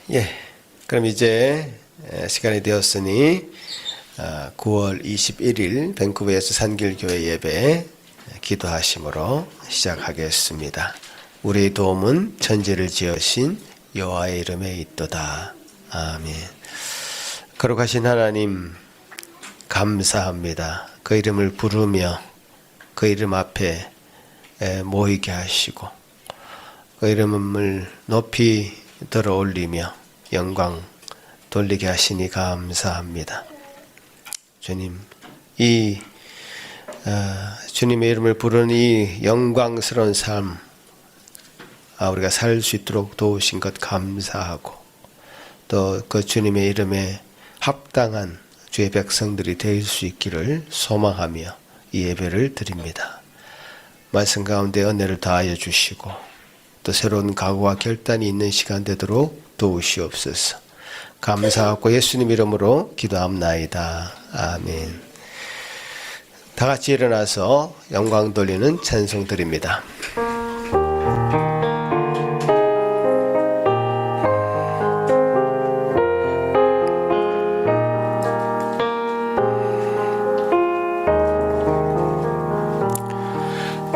예, 그럼 이제 시간이 되었으니 9월 21일 밴쿠버에서 산길교회 예배 기도하심으로 시작하겠습니다. 우리의 도움은 천지를 지으신 여호와의 이름에 있도다. 아멘. 거룩하신 하나님 감사합니다. 그 이름을 부르며 그 이름 앞에 모이게 하시고 그 이름을 높이 들어 올리며 영광 돌리게 하시니 감사합니다. 주님, 이 주님의 이름을 부르는 이 영광스러운 삶 우리가 살 수 있도록 도우신 것 감사하고 또 그 주님의 이름에 합당한 주의 백성들이 될 수 있기를 소망하며 이 예배를 드립니다. 말씀 가운데 은혜를 다하여 주시고 또 새로운 각오와 결단이 있는 시간 되도록 도우시옵소서. 감사하고 예수님 이름으로 기도합나이다. 아멘. 다 같이 일어나서 영광 돌리는 찬송 드립니다.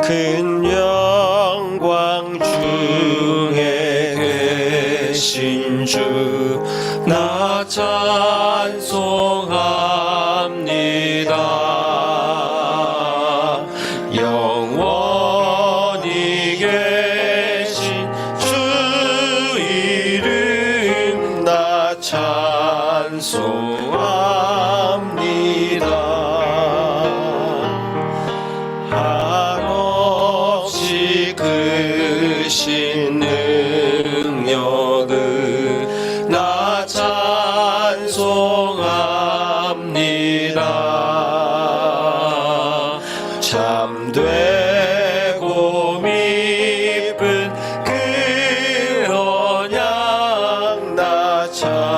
큰 영광 중에 계신 주 나 찬송합니다. 영원히 계신 주 이름 나 찬송합니다. 한없이 크신 능력을 나 찬송합니다. 참되고 미쁜 그 언약 나 찬송합니다.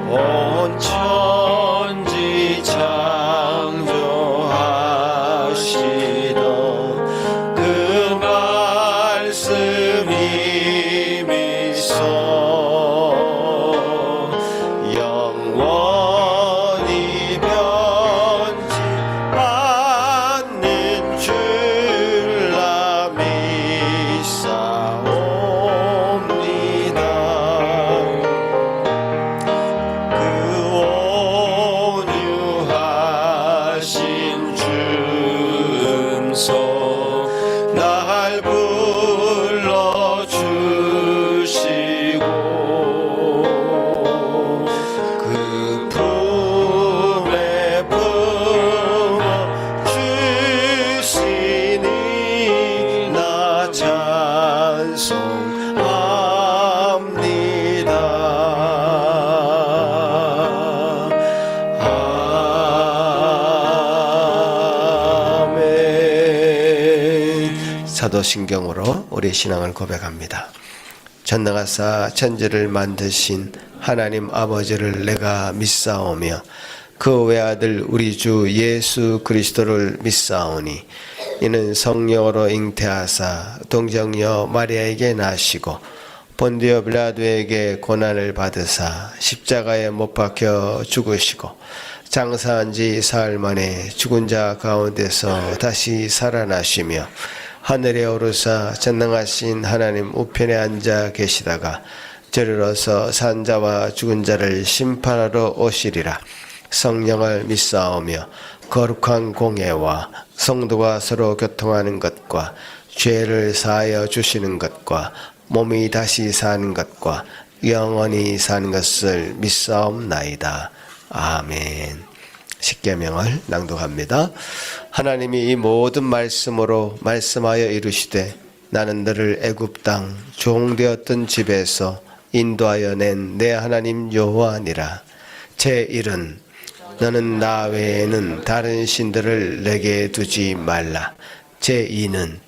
온 천지 창조하시던 그 말씀이 미소 영원히 변치 않는 줄 나 믿사옵니다. 그 온유하신 주 음성 날 불러주시고 그 품에 품어주시니 나 찬송합니다. 아멘. 사도신경으로 우리의 신앙을 고백합니다. 전능하사 천지를 만드신 하나님 아버지를 내가 믿사오며 그 외아들 우리 주 예수 그리스도를 믿사오니 이는 성령으로 잉태하사 동정녀 마리아에게 나시고 본디오 빌라도에게 고난을 받으사 십자가에 못 박혀 죽으시고 장사한 지 사흘 만에 죽은 자 가운데서 다시 살아나시며 하늘에 오르사 전능하신 하나님 우편에 앉아 계시다가 저리로서 산 자와 죽은 자를 심판하러 오시리라. 성령을 믿사오며 거룩한 공예와 성도가 서로 교통하는 것과 죄를 사하여 주시는 것과 몸이 다시 사는 것과 영원히 사는 것을 믿사옵나이다. 아멘. 십계명을 낭독합니다. 하나님이 이 모든 말씀으로 말씀하여 이르시되 나는 너를 애굽 땅 종되었던 집에서 인도하여 낸 내 하나님 여호와니라. 제1은 너는 나 외에는 다른 신들을 내게 두지 말라. 제2는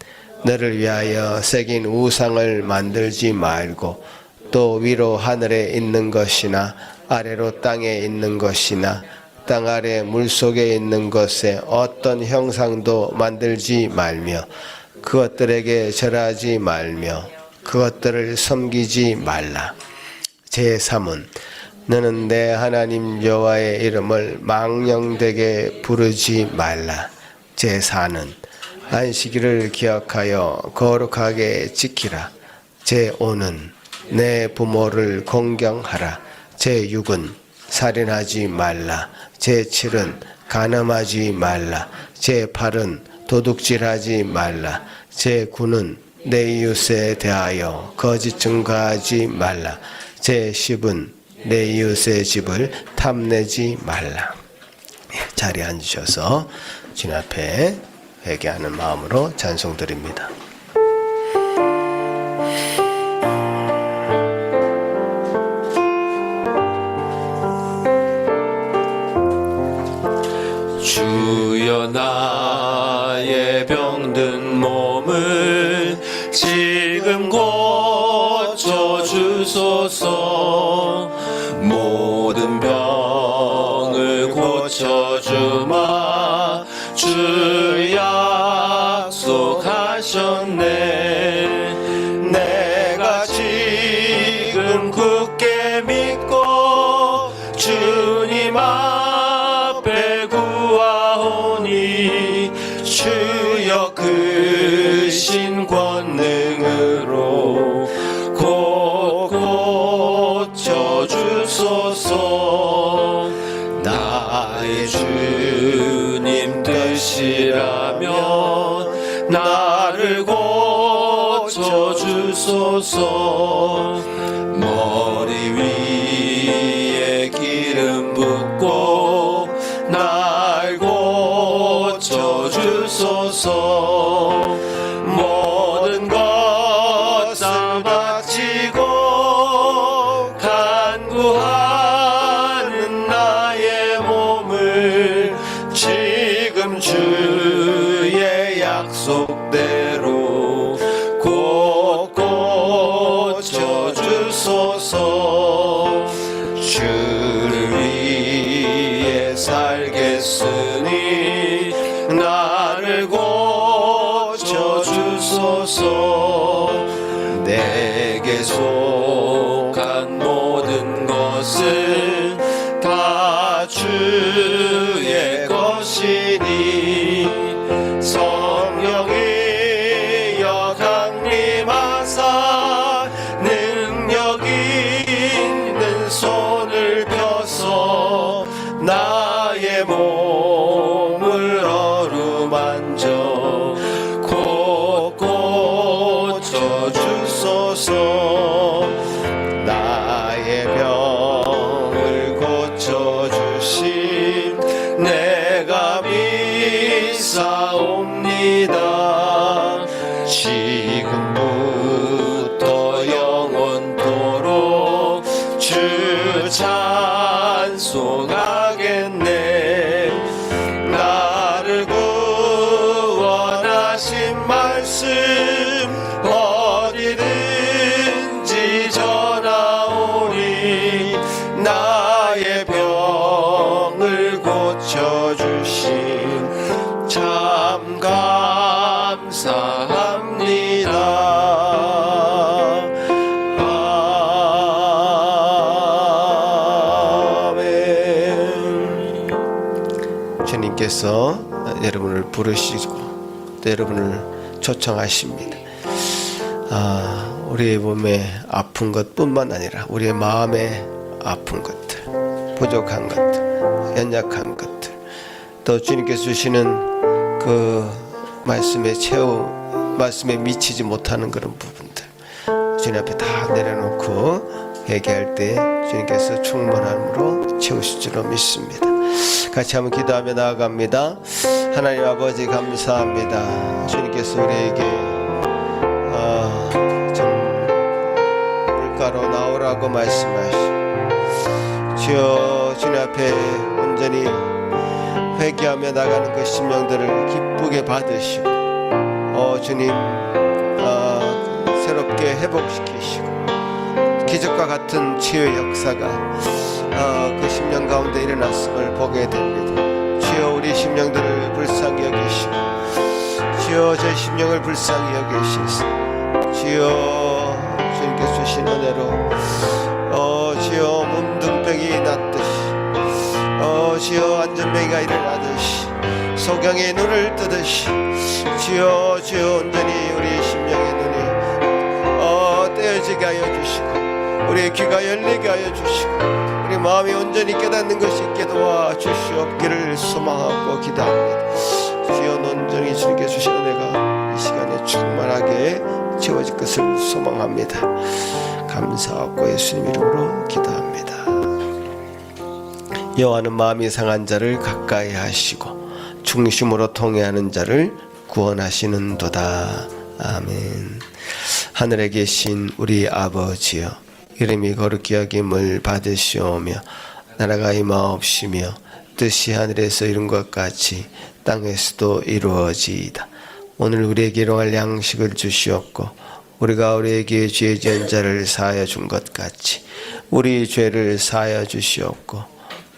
너를 위하여 새긴 우상을 만들지 말고 또 위로 하늘에 있는 것이나 아래로 땅에 있는 것이나 땅 아래 물속에 있는 것에 어떤 형상도 만들지 말며 그것들에게 절하지 말며 그것들을 섬기지 말라. 제3은 너는 내 하나님 여호와의 이름을 망령되게 부르지 말라. 제4는 안식일을 기억하여 거룩하게 지키라. 제5는 내 부모를 공경하라. 제6은 살인하지 말라. 제7은 간음하지 말라. 제8은 도둑질하지 말라. 제9는 내 이웃에 대하여 거짓 증거하지 말라. 제10은 내 이웃의 집을 탐내지 말라. 자리에 앉으셔서 주님 앞에 회개하는 마음으로 찬송 드립니다. 주여 나의 병든 몸을 지금 고쳐주소서. 모든 병을 고쳐주마 주 약속하셨네. 내가 지금 굳게 믿고 주님 앞에 구하오니 주여 크신 권능으로 곧 고쳐주소서. 나의 주님 되시라면 나를 고쳐주소서. 머리 위에 기름 붓고 날 고쳐주소서. 모든 것 다 바치고 간구하는 나의 몸을 지금 주의 약속대로 곧 고쳐주소서. 주를 위해 살겠으니 나를 고쳐주소서. 내게 속한 모든 것은 다 주의 것이니 성령이여 강림하사 능력 있는 손을 펴서 나의 몸을 어루만져 곧 고쳐주소서. 나의 병을 고쳐주신 내가 믿사옵니다. 지금부터 영원토록 주 찬송하겠네. 나를 구원하신 말씀 어디든지 전하오니 나의 병을 고쳐주신 참 감사합니다. 아멘. 주님께서 여러분을 부르시고 또 여러분을 초청하십니다. 우리의 몸에 아픈 것뿐만 아니라 우리의 마음에 아픈 것들, 부족한 것들, 연약한 것들, 또 주님께서 주시는 그 말씀에 미치지 못하는 그런 부분들 주님 앞에 다 내려놓고 회개할 때 주님께서 충만함으로 채우실 줄로 믿습니다. 같이 한번 기도하며 나아갑니다. 하나님 아버지 감사합니다. 주님께서 우리에게 물가로 나오라고 말씀하시고 주여 주님 앞에 온전히 회개하며 나가는 그 심령들을 기쁘게 받으시고 주님 새롭게 회복시키시고 기적과 같은 치유의 역사가 그 심령 가운데 일어났음을 보게 됩니다. 주여 우리 심령들을 불쌍히 여기시고 주여 제 심령을 불쌍히 여기시소. 주여 주님께서 주신 은혜로 주여 문둥병이 낫듯이 주여 안전병이가 일어나듯이 소경의 눈을 뜨듯이 주여 온전히 우리 심령의 눈이 떼어지게 하여 주시고 우리의 귀가 열리게 하여 주시고 우리 마음이 온전히 깨닫는 것이 있게 도와주시옵기를 소망하고 기도합니다. 주여 온전히 주님께 주신 은혜가 이 시간에 충만하게 채워질 것을 소망합니다. 감사하고 예수님 이름으로 기도합니다. 여호와는 마음이 상한 자를 가까이 하시고 중심으로 통회하는 자를 구원하시는도다. 아멘. 하늘에 계신 우리 아버지여, 이름이 거룩히 여김을 받으시오며 나라가 임하옵시며 뜻이 하늘에서 이룬 것 같이 땅에서도 이루어지이다. 오늘 우리에게 일용할 양식을 주시옵고 우리가 우리에게 죄 지은 자를 사하여 준 것 같이 우리 죄를 사하여 주시옵고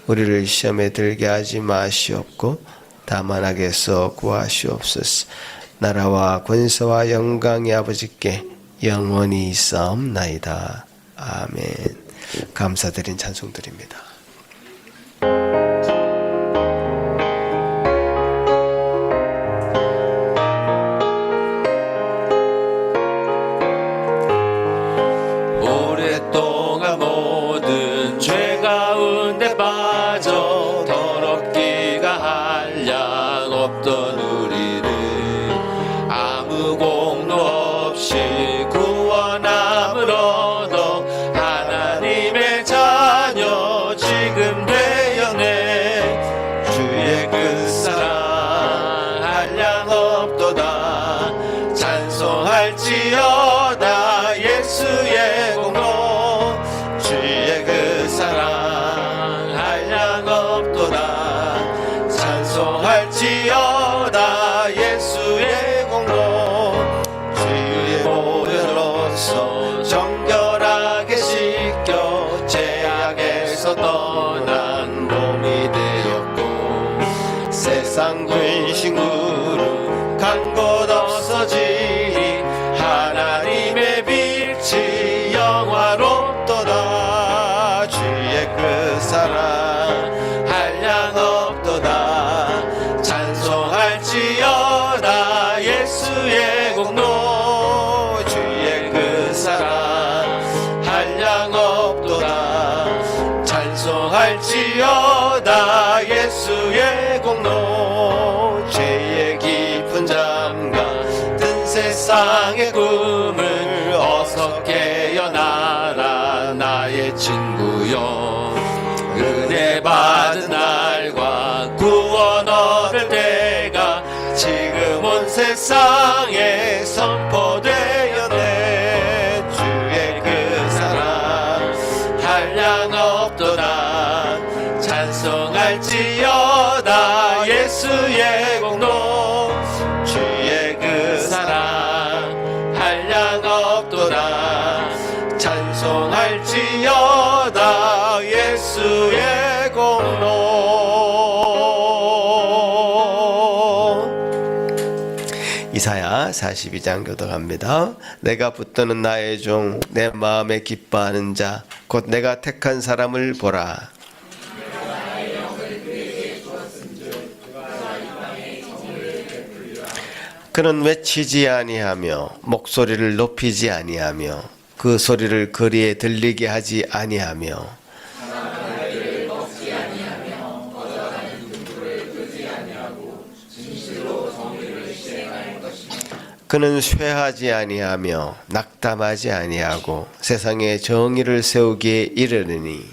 우리를 시험에 들게 하지 마시옵고 다만 악에서 구하시옵소서. 나라와 권세와 영광이 아버지께 영원히 있사옵나이다. 아멘. 감사드린 찬송드립니다. 오랫동안 모든 죄 가운데 빠져 더럽기가 한량 없던 우리를 아무 공로 없이 구원함을 얻어 하나님의 자녀 지금 되었네. 주의 그 사랑 한량 없도다. 찬송할지어다 예수의 공로. 주의 그 사랑 한량 없도다. 찬송할지어다 예수의 공로. 주의 보혈로서 정결하게 씻겨 죄악에서 떠난 몸이 되었고 세상 근심으로 간 곳 없어지니 하나님의 빛이 영화롭도다. 주의 그 사랑 한량 없도다. 찬송할지어다 예수의 공로. 주의 그 사랑 한량 없도다. 찬송할지어다 예수의 공로. 죄의 깊은 잠가 든 세상의 꿈을 어서 깨어나라 나의 친구여. 은혜 받은 날과 구원 얻을 때가 지금 온 세상에 선포되었네. 주의 그 사랑 한량 없도다. 찬송할지어다 예수의 공로. 주의 그 사랑 한량 없도다. 찬송할지어다 예수의 공로. 이사야 42장 교독합니다. 내가 붙드는 나의 종 내 마음에 기뻐하는 자 곧 내가 택한 사람을 보라. 그는 외치지 아니하며 목소리를 높이지 아니하며 그 소리를 거리에 들리게 하지 아니하며 그는 쇠하지 아니하며 낙담하지 아니하고 세상에 정의를 세우기에 이르느니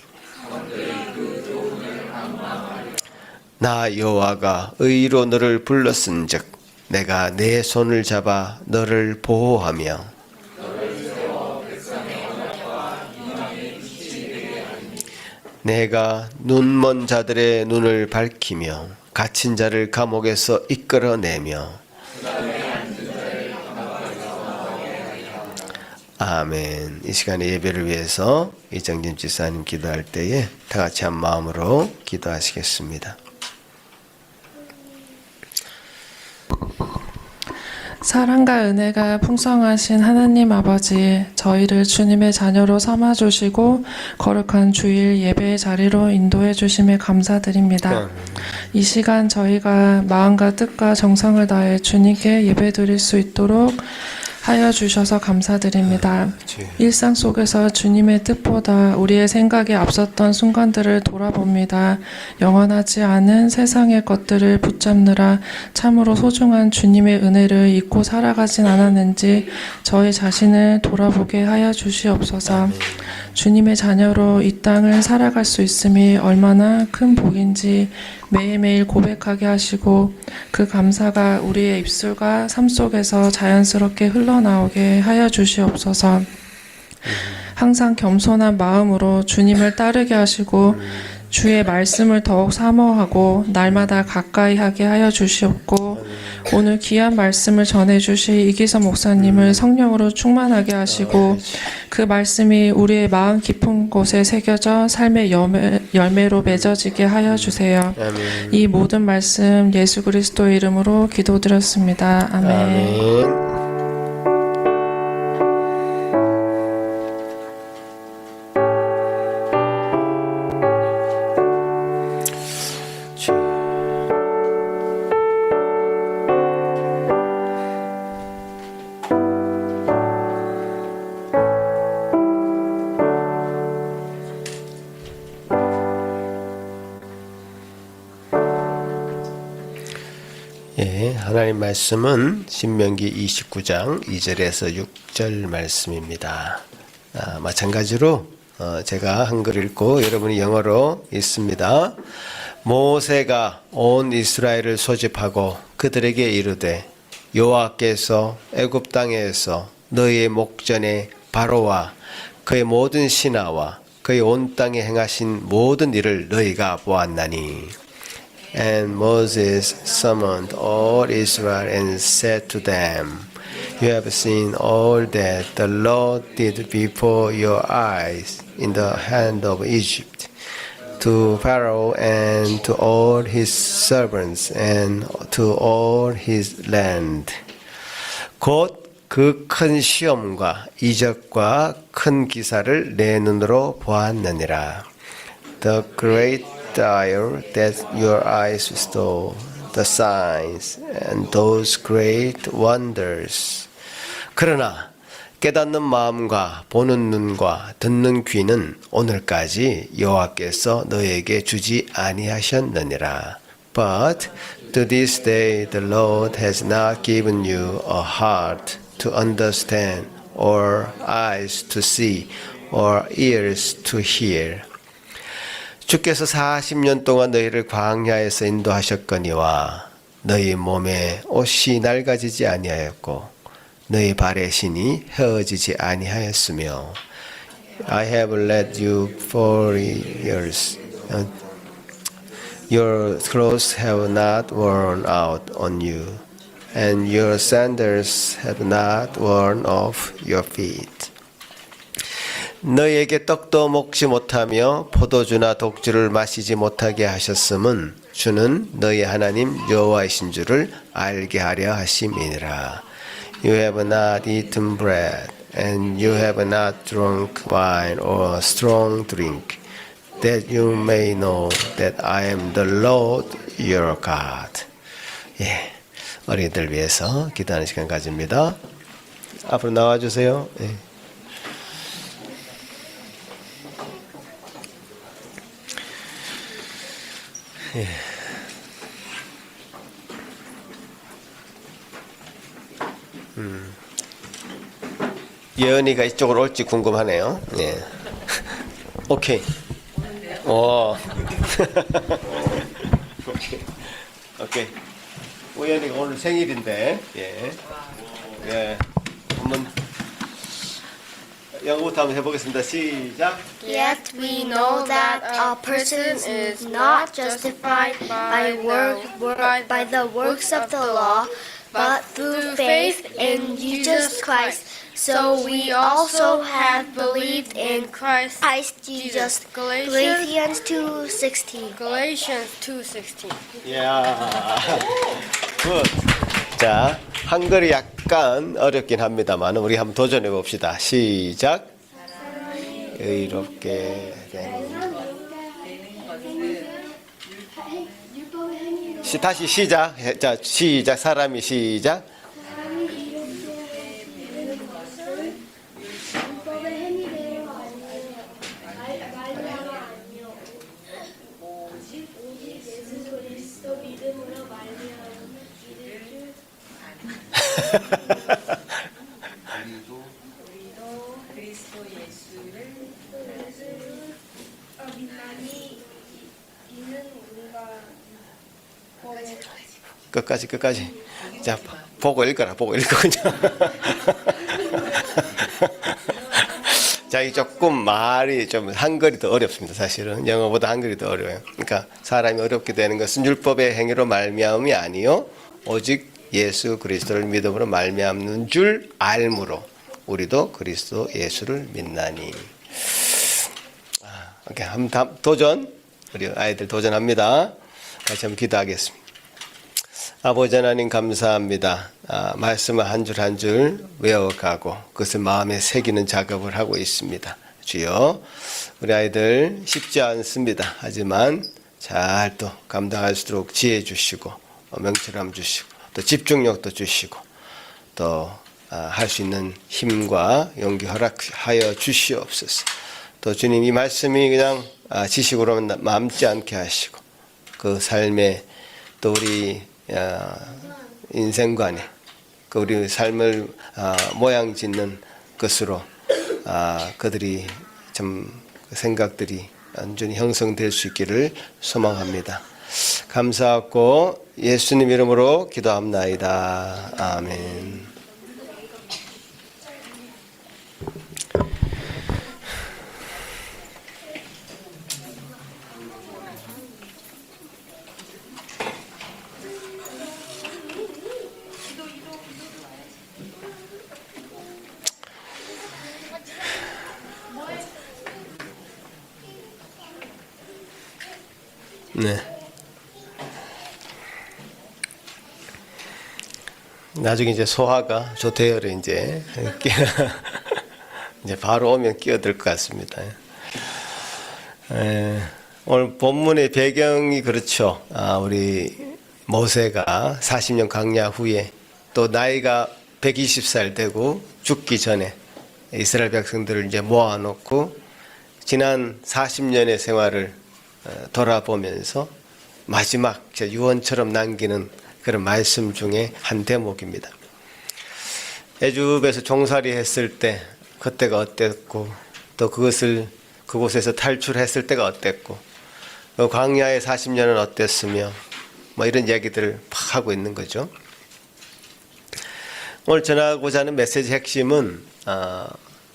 나 여호와가 의로 너를 불렀은즉 내가 내 손을 잡아 너를 보호하며 내가 눈먼 자들의 눈을 밝히며 갇힌 자를 감옥에서 이끌어내며. 아멘. 이 시간에 예배를 위해서 이정진 집사님 기도할 때에 다 같이 한 마음으로 기도하시겠습니다. 사랑과 은혜가 풍성하신 하나님 아버지, 저희를 주님의 자녀로 삼아주시고 거룩한 주일 예배의 자리로 인도해 주심에 감사드립니다. 이 시간 저희가 마음과 뜻과 정성을 다해 주님께 예배드릴 수 있도록 하여 주셔서 감사드립니다. 일상 속에서 주님의 뜻보다 우리의 생각이 앞섰던 순간들을 돌아봅니다. 영원하지 않은 세상의 것들을 붙잡느라 참으로 소중한 주님의 은혜를 잊고 살아가진 않았는지 저희 자신을 돌아보게 하여 주시옵소서. 주님의 자녀로 이 땅을 살아갈 수 있음이 얼마나 큰 복인지 매일매일 고백하게 하시고 그 감사가 우리의 입술과 삶 속에서 자연스럽게 흘러나오게 하여 주시옵소서. 항상 겸손한 마음으로 주님을 따르게 하시고 주의 말씀을 더욱 사모하고 날마다 가까이 하게 하여 주시옵고 오늘 귀한 말씀을 전해주실 이기서 목사님을 성령으로 충만하게 하시고 그 말씀이 우리의 마음 깊은 곳에 새겨져 삶의 열매로 맺어지게 하여 주세요. 이 모든 말씀 예수 그리스도의 이름으로 기도드렸습니다. 아멘. 아멘. 예, 하나님 말씀은 신명기 29장 2절에서 6절 말씀입니다. 마찬가지로 제가 한글 읽고 여러분이 영어로 읽습니다. 모세가 온 이스라엘을 소집하고 그들에게 이르되 여호와께서 애굽 땅에서 너희의 목전에 바로와 그의 모든 신하와 그의 온 땅에 행하신 모든 일을 너희가 보았나니 And Moses summoned all Israel and said to them, You have seen all that the Lord did before your eyes in the hand of Egypt, to Pharaoh and to all his servants and to all his land. 곧 그 큰 시험과 이적과 큰 기사를 내 눈으로 보았느니라. The great dire that your eyes saw, the signs and those great wonders. 그러나 깨닫는 마음과 보는 눈과 듣는 귀는 오늘까지 여호와께서 너에게 주지 아니하셨느니라. But to this day the Lord has not given you a heart to understand, or eyes to see, or ears to hear. 주께서 40년 동안 너희를 광야에서 인도하셨거니와 너희 몸에 옷이 낡아지지 아니하였고 너희 발의 신이 헤어지지 아니하였으며 I have led you 40 years. Your clothes have not worn out on you, and your sandals have not worn off your feet. 너희에게 떡도 먹지 못하며 포도주나 독주를 마시지 못하게 하셨음은 주는 너희 하나님 여호와이신 줄을 알게 하려 하심이니라. You have not eaten bread, and you have not drunk wine or strong drink, that you may know that I am the Lord your God. 예, 어린이들 위해서 기도하는 시간 가집니다. 앞으로 나와주세요. 예. 예. 예은이가 이쪽으로 올지 궁금하네요. 예. 오케이. 오. 오케이. 우연이가 오늘 생일인데, 예. 예. 한번 영어부터 한번 해보겠습니다. 시작. Yet we know that a person is not justified by the works of the law, but through faith in Jesus Christ. So we also have believed in Christ Jesus. Galatians 2:16. Galatians 2:16. 야. 굿. 자, 한글이 약간 어렵긴 합니다만 우리 한번 도전해 봅시다. 시작. 의롭게 된. 다시 시작. 자, 시작. 사람이 시작. 끝까지. 자, 보고 읽어라. 그냥. 자, 이 조금 말이 좀 한글이 더 어렵습니다. 사실은 영어보다 한글이 더 어려워요. 그러니까 사람이 어렵게 되는 것은 율법의 행위로 말미암음이 아니요 오직 예수 그리스도를 믿음으로 말미암는 줄 알므로 우리도 그리스도 예수를 믿나니. 오케이, 한번 도전. 우리 아이들 도전합니다. 같이 한번 기도하겠습니다. 아버지 하나님 감사합니다. 말씀을 한 줄 한 줄 외워가고 그것을 마음에 새기는 작업을 하고 있습니다. 주여, 우리 아이들 쉽지 않습니다. 하지만 잘 또 감당할 수 있도록 지혜 주시고 명철함 주시고 또 집중력도 주시고 또 할 수 있는 힘과 용기 허락하여 주시옵소서. 또 주님, 이 말씀이 그냥 지식으로만 남지 않게 하시고 그 삶에 또 우리 인생관에 그 우리 삶을 모양 짓는 것으로 그들이 좀 생각들이 완전히 형성될 수 있기를 소망합니다. 감사하고 예수님 이름으로 기도합나이다. 아멘. 네. 나중에 이제 소화가 조태열에 이제 바로 오면 끼어들 것 같습니다. 오늘 본문의 배경이 그렇죠. 우리 모세가 40년 광야 후에 또 나이가 120살 되고 죽기 전에 이스라엘 백성들을 이제 모아놓고 지난 40년의 생활을 돌아보면서 마지막 유언처럼 남기는 그런 말씀 중에 한 대목입니다. 애굽에서 종살이 했을 때 그때가 어땠고 또 그곳에서 탈출했을 때가 어땠고 광야의 40년은 어땠으며 뭐 이런 얘기들을 막 하고 있는 거죠. 오늘 전하고자 하는 메시지 핵심은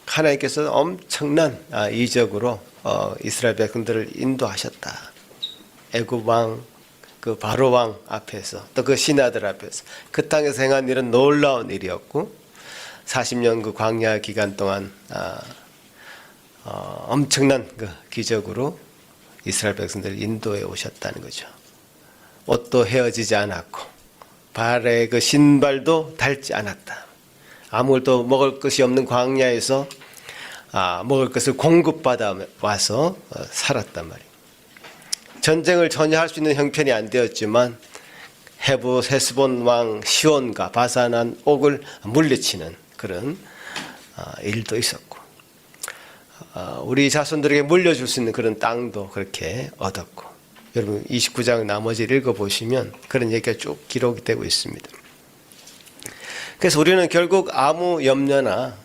하나님께서 엄청난 이적으로 이스라엘 백성들을 인도하셨다. 애굽 왕, 그 바로 왕 앞에서 또 그 신하들 앞에서 그 땅에서 행한 일은 놀라운 일이었고 40년 그 광야 기간 동안 엄청난 그 기적으로 이스라엘 백성들을 인도해 오셨다는 거죠. 옷도 헤어지지 않았고 발에 그 신발도 닳지 않았다. 아무것도 먹을 것이 없는 광야에서 먹을 것을 공급받아 와서 살았단 말이에요. 전쟁을 전혀 할 수 있는 형편이 안 되었지만 헤스본 왕 시온과 바산한 옥을 물리치는 그런 일도 있었고 우리 자손들에게 물려줄 수 있는 그런 땅도 그렇게 얻었고 여러분 29장 나머지를 읽어보시면 그런 얘기가 쭉 기록이 되고 있습니다. 그래서 우리는 결국 아무 염려나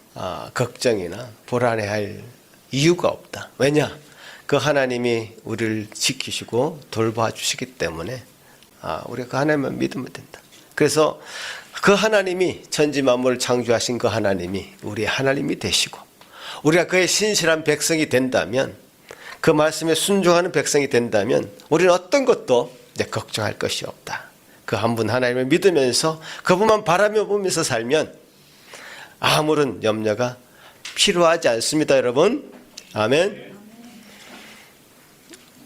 걱정이나 불안해할 이유가 없다. 왜냐? 그 하나님이 우리를 지키시고 돌봐주시기 때문에 우리가 그 하나님만 믿으면 된다. 그래서 그 하나님이 천지 만물을 창조하신 그 하나님이 우리의 하나님이 되시고 우리가 그의 신실한 백성이 된다면 그 말씀에 순종하는 백성이 된다면 우리는 어떤 것도 이제 걱정할 것이 없다. 그 한 분 하나님을 믿으면서 그분만 바라며 보면서 살면 아무런 염려가 필요하지 않습니다. 여러분 아멘.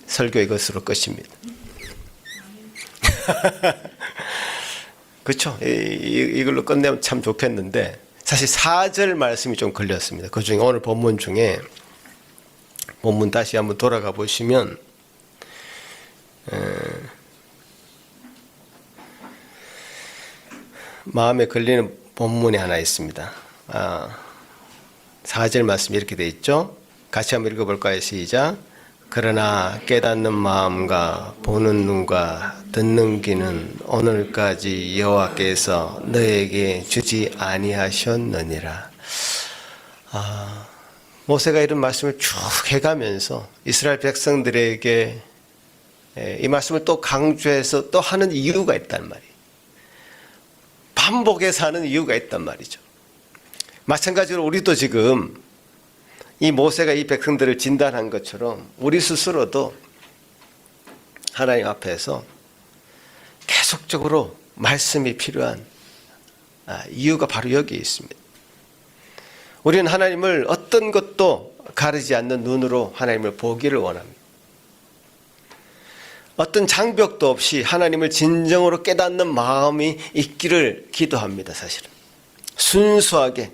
설교 이것으로 끝입니다. 그렇죠? 이걸로 끝내면 참 좋겠는데 사실 4절 말씀이 좀 걸렸습니다. 그 중에 오늘 본문 중에 본문 다시 한번 돌아가 보시면 마음에 걸리는 본문이 하나 있습니다. 4절 말씀이 이렇게 돼 있죠. 같이 한번 읽어볼까요? 시작. 그러나 깨닫는 마음과 보는 눈과 듣는 귀는 오늘까지 여호와께서 너에게 주지 아니하셨느니라. 모세가 이런 말씀을 쭉 해가면서 이스라엘 백성들에게 이 말씀을 또 강조해서 또 하는 이유가 있단 말이에요. 반복해서 하는 이유가 있단 말이죠. 마찬가지로 우리도 지금 이 모세가 이 백성들을 진단한 것처럼 우리 스스로도 하나님 앞에서 계속적으로 말씀이 필요한 이유가 바로 여기에 있습니다. 우리는 하나님을 어떤 것도 가리지 않는 눈으로 하나님을 보기를 원합니다. 어떤 장벽도 없이 하나님을 진정으로 깨닫는 마음이 있기를 기도합니다. 사실은 순수하게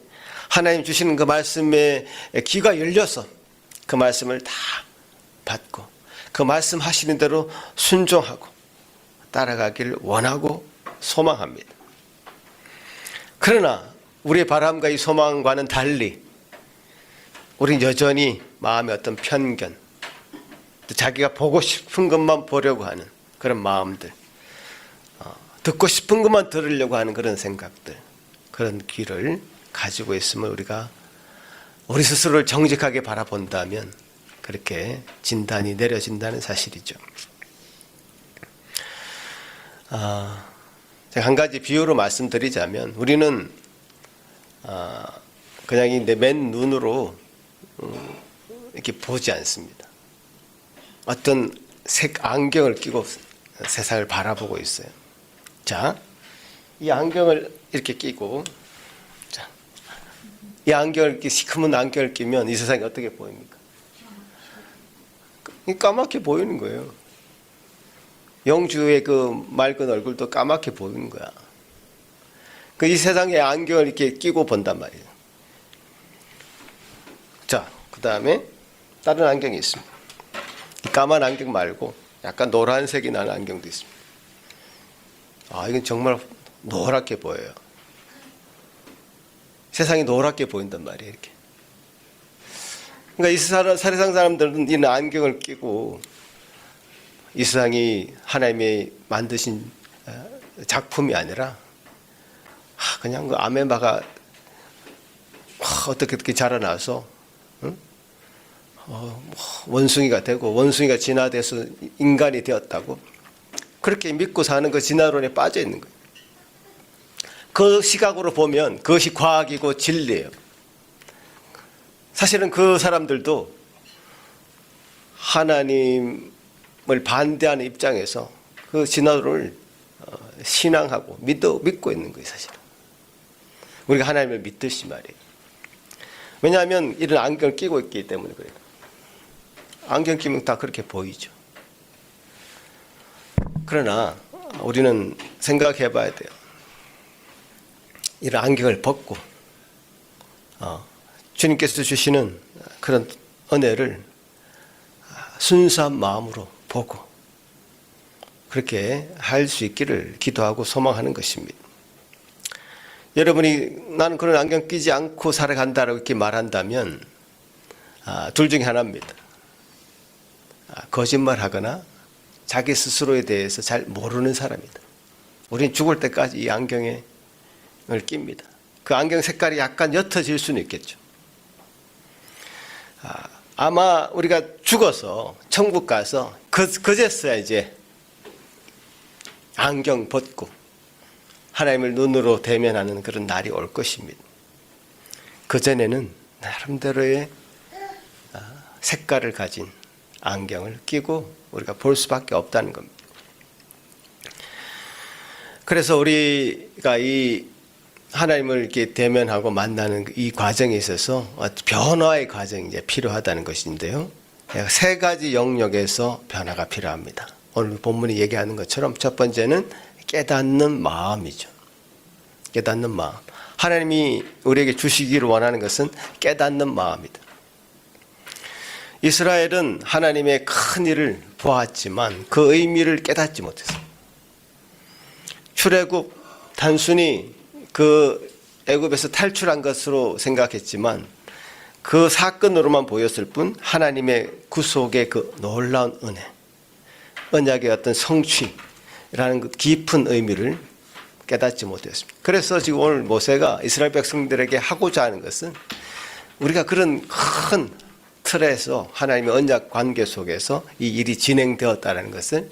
하나님 주시는 그 말씀에 귀가 열려서 그 말씀을 다 받고 그 말씀 하시는 대로 순종하고 따라가기를 원하고 소망합니다. 그러나 우리의 바람과 이 소망과는 달리 우리는 여전히 마음의 어떤 편견, 자기가 보고 싶은 것만 보려고 하는 그런 마음들, 듣고 싶은 것만 들으려고 하는 그런 생각들, 그런 귀를 가지고 있으면 우리가 우리 스스로를 정직하게 바라본다면 그렇게 진단이 내려진다는 사실이죠. 제가 한 가지 비유로 말씀드리자면 우리는 그냥 이 맨 눈으로 이렇게 보지 않습니다. 어떤 색 안경을 끼고 세상을 바라보고 있어요. 자, 이 안경을 이렇게 끼고, 자, 이 안경을 이렇게 시커먼 안경을 끼면 이 세상이 어떻게 보입니까? 까맣게 보이는 거예요. 영주의 그 맑은 얼굴도 까맣게 보이는 거야. 이 세상에 안경을 이렇게 끼고 본단 말이에요. 자, 그 다음에 다른 안경이 있습니다. 이 까만 안경 말고 약간 노란색이 나는 안경도 있습니다. 이건 정말 노랗게 보여요. 세상이 노랗게 보인단 말이에요, 이렇게. 그러니까 이 세상 사람들은 이 안경을 끼고 이 세상이 하나님이 만드신 작품이 아니라 그냥 그 아메바가 어떻게 자라나서 원숭이가 되고 원숭이가 진화돼서 인간이 되었다고 그렇게 믿고 사는 그 진화론에 빠져 있는 거예요. 그 시각으로 보면 그것이 과학이고 진리예요. 사실은 그 사람들도 하나님을 반대하는 입장에서 그 진화론을 신앙하고 믿고 있는 거예요. 사실은 우리가 하나님을 믿듯이 말이에요. 왜냐하면 이런 안경을 끼고 있기 때문에 그래요. 안경 끼면 다 그렇게 보이죠. 그러나 우리는 생각해 봐야 돼요. 이런 안경을 벗고 주님께서 주시는 그런 은혜를 순수한 마음으로 보고 그렇게 할 수 있기를 기도하고 소망하는 것입니다. 여러분이 나는 그런 안경 끼지 않고 살아간다라고 이렇게 말한다면 둘 중에 하나입니다. 거짓말하거나 자기 스스로에 대해서 잘 모르는 사람이다. 우린 죽을 때까지 이 안경을 낍니다. 그 안경 색깔이 약간 옅어질 수는 있겠죠. 아마 우리가 죽어서 천국 가서 그제서야 이제 안경 벗고 하나님을 눈으로 대면하는 그런 날이 올 것입니다. 그전에는 나름대로의 색깔을 가진 안경을 끼고 우리가 볼 수밖에 없다는 겁니다. 그래서 우리가 이 하나님을 이렇게 대면하고 만나는 이 과정에 있어서 변화의 과정이 이제 필요하다는 것인데요. 세 가지 영역에서 변화가 필요합니다. 오늘 본문이 얘기하는 것처럼 첫 번째는 깨닫는 마음이죠. 깨닫는 마음. 하나님이 우리에게 주시기를 원하는 것은 깨닫는 마음이다. 이스라엘은 하나님의 큰 일을 보았지만 그 의미를 깨닫지 못했어요. 출애굽 단순히 그 애굽에서 탈출한 것으로 생각했지만 그 사건으로만 보였을 뿐 하나님의 구속의 그 놀라운 은혜, 언약의 어떤 성취라는 그 깊은 의미를 깨닫지 못했습니다. 그래서 지금 오늘 모세가 이스라엘 백성들에게 하고자 하는 것은 우리가 그런 큰 틀에서 하나님의 언약 관계 속에서 이 일이 진행되었다는 것을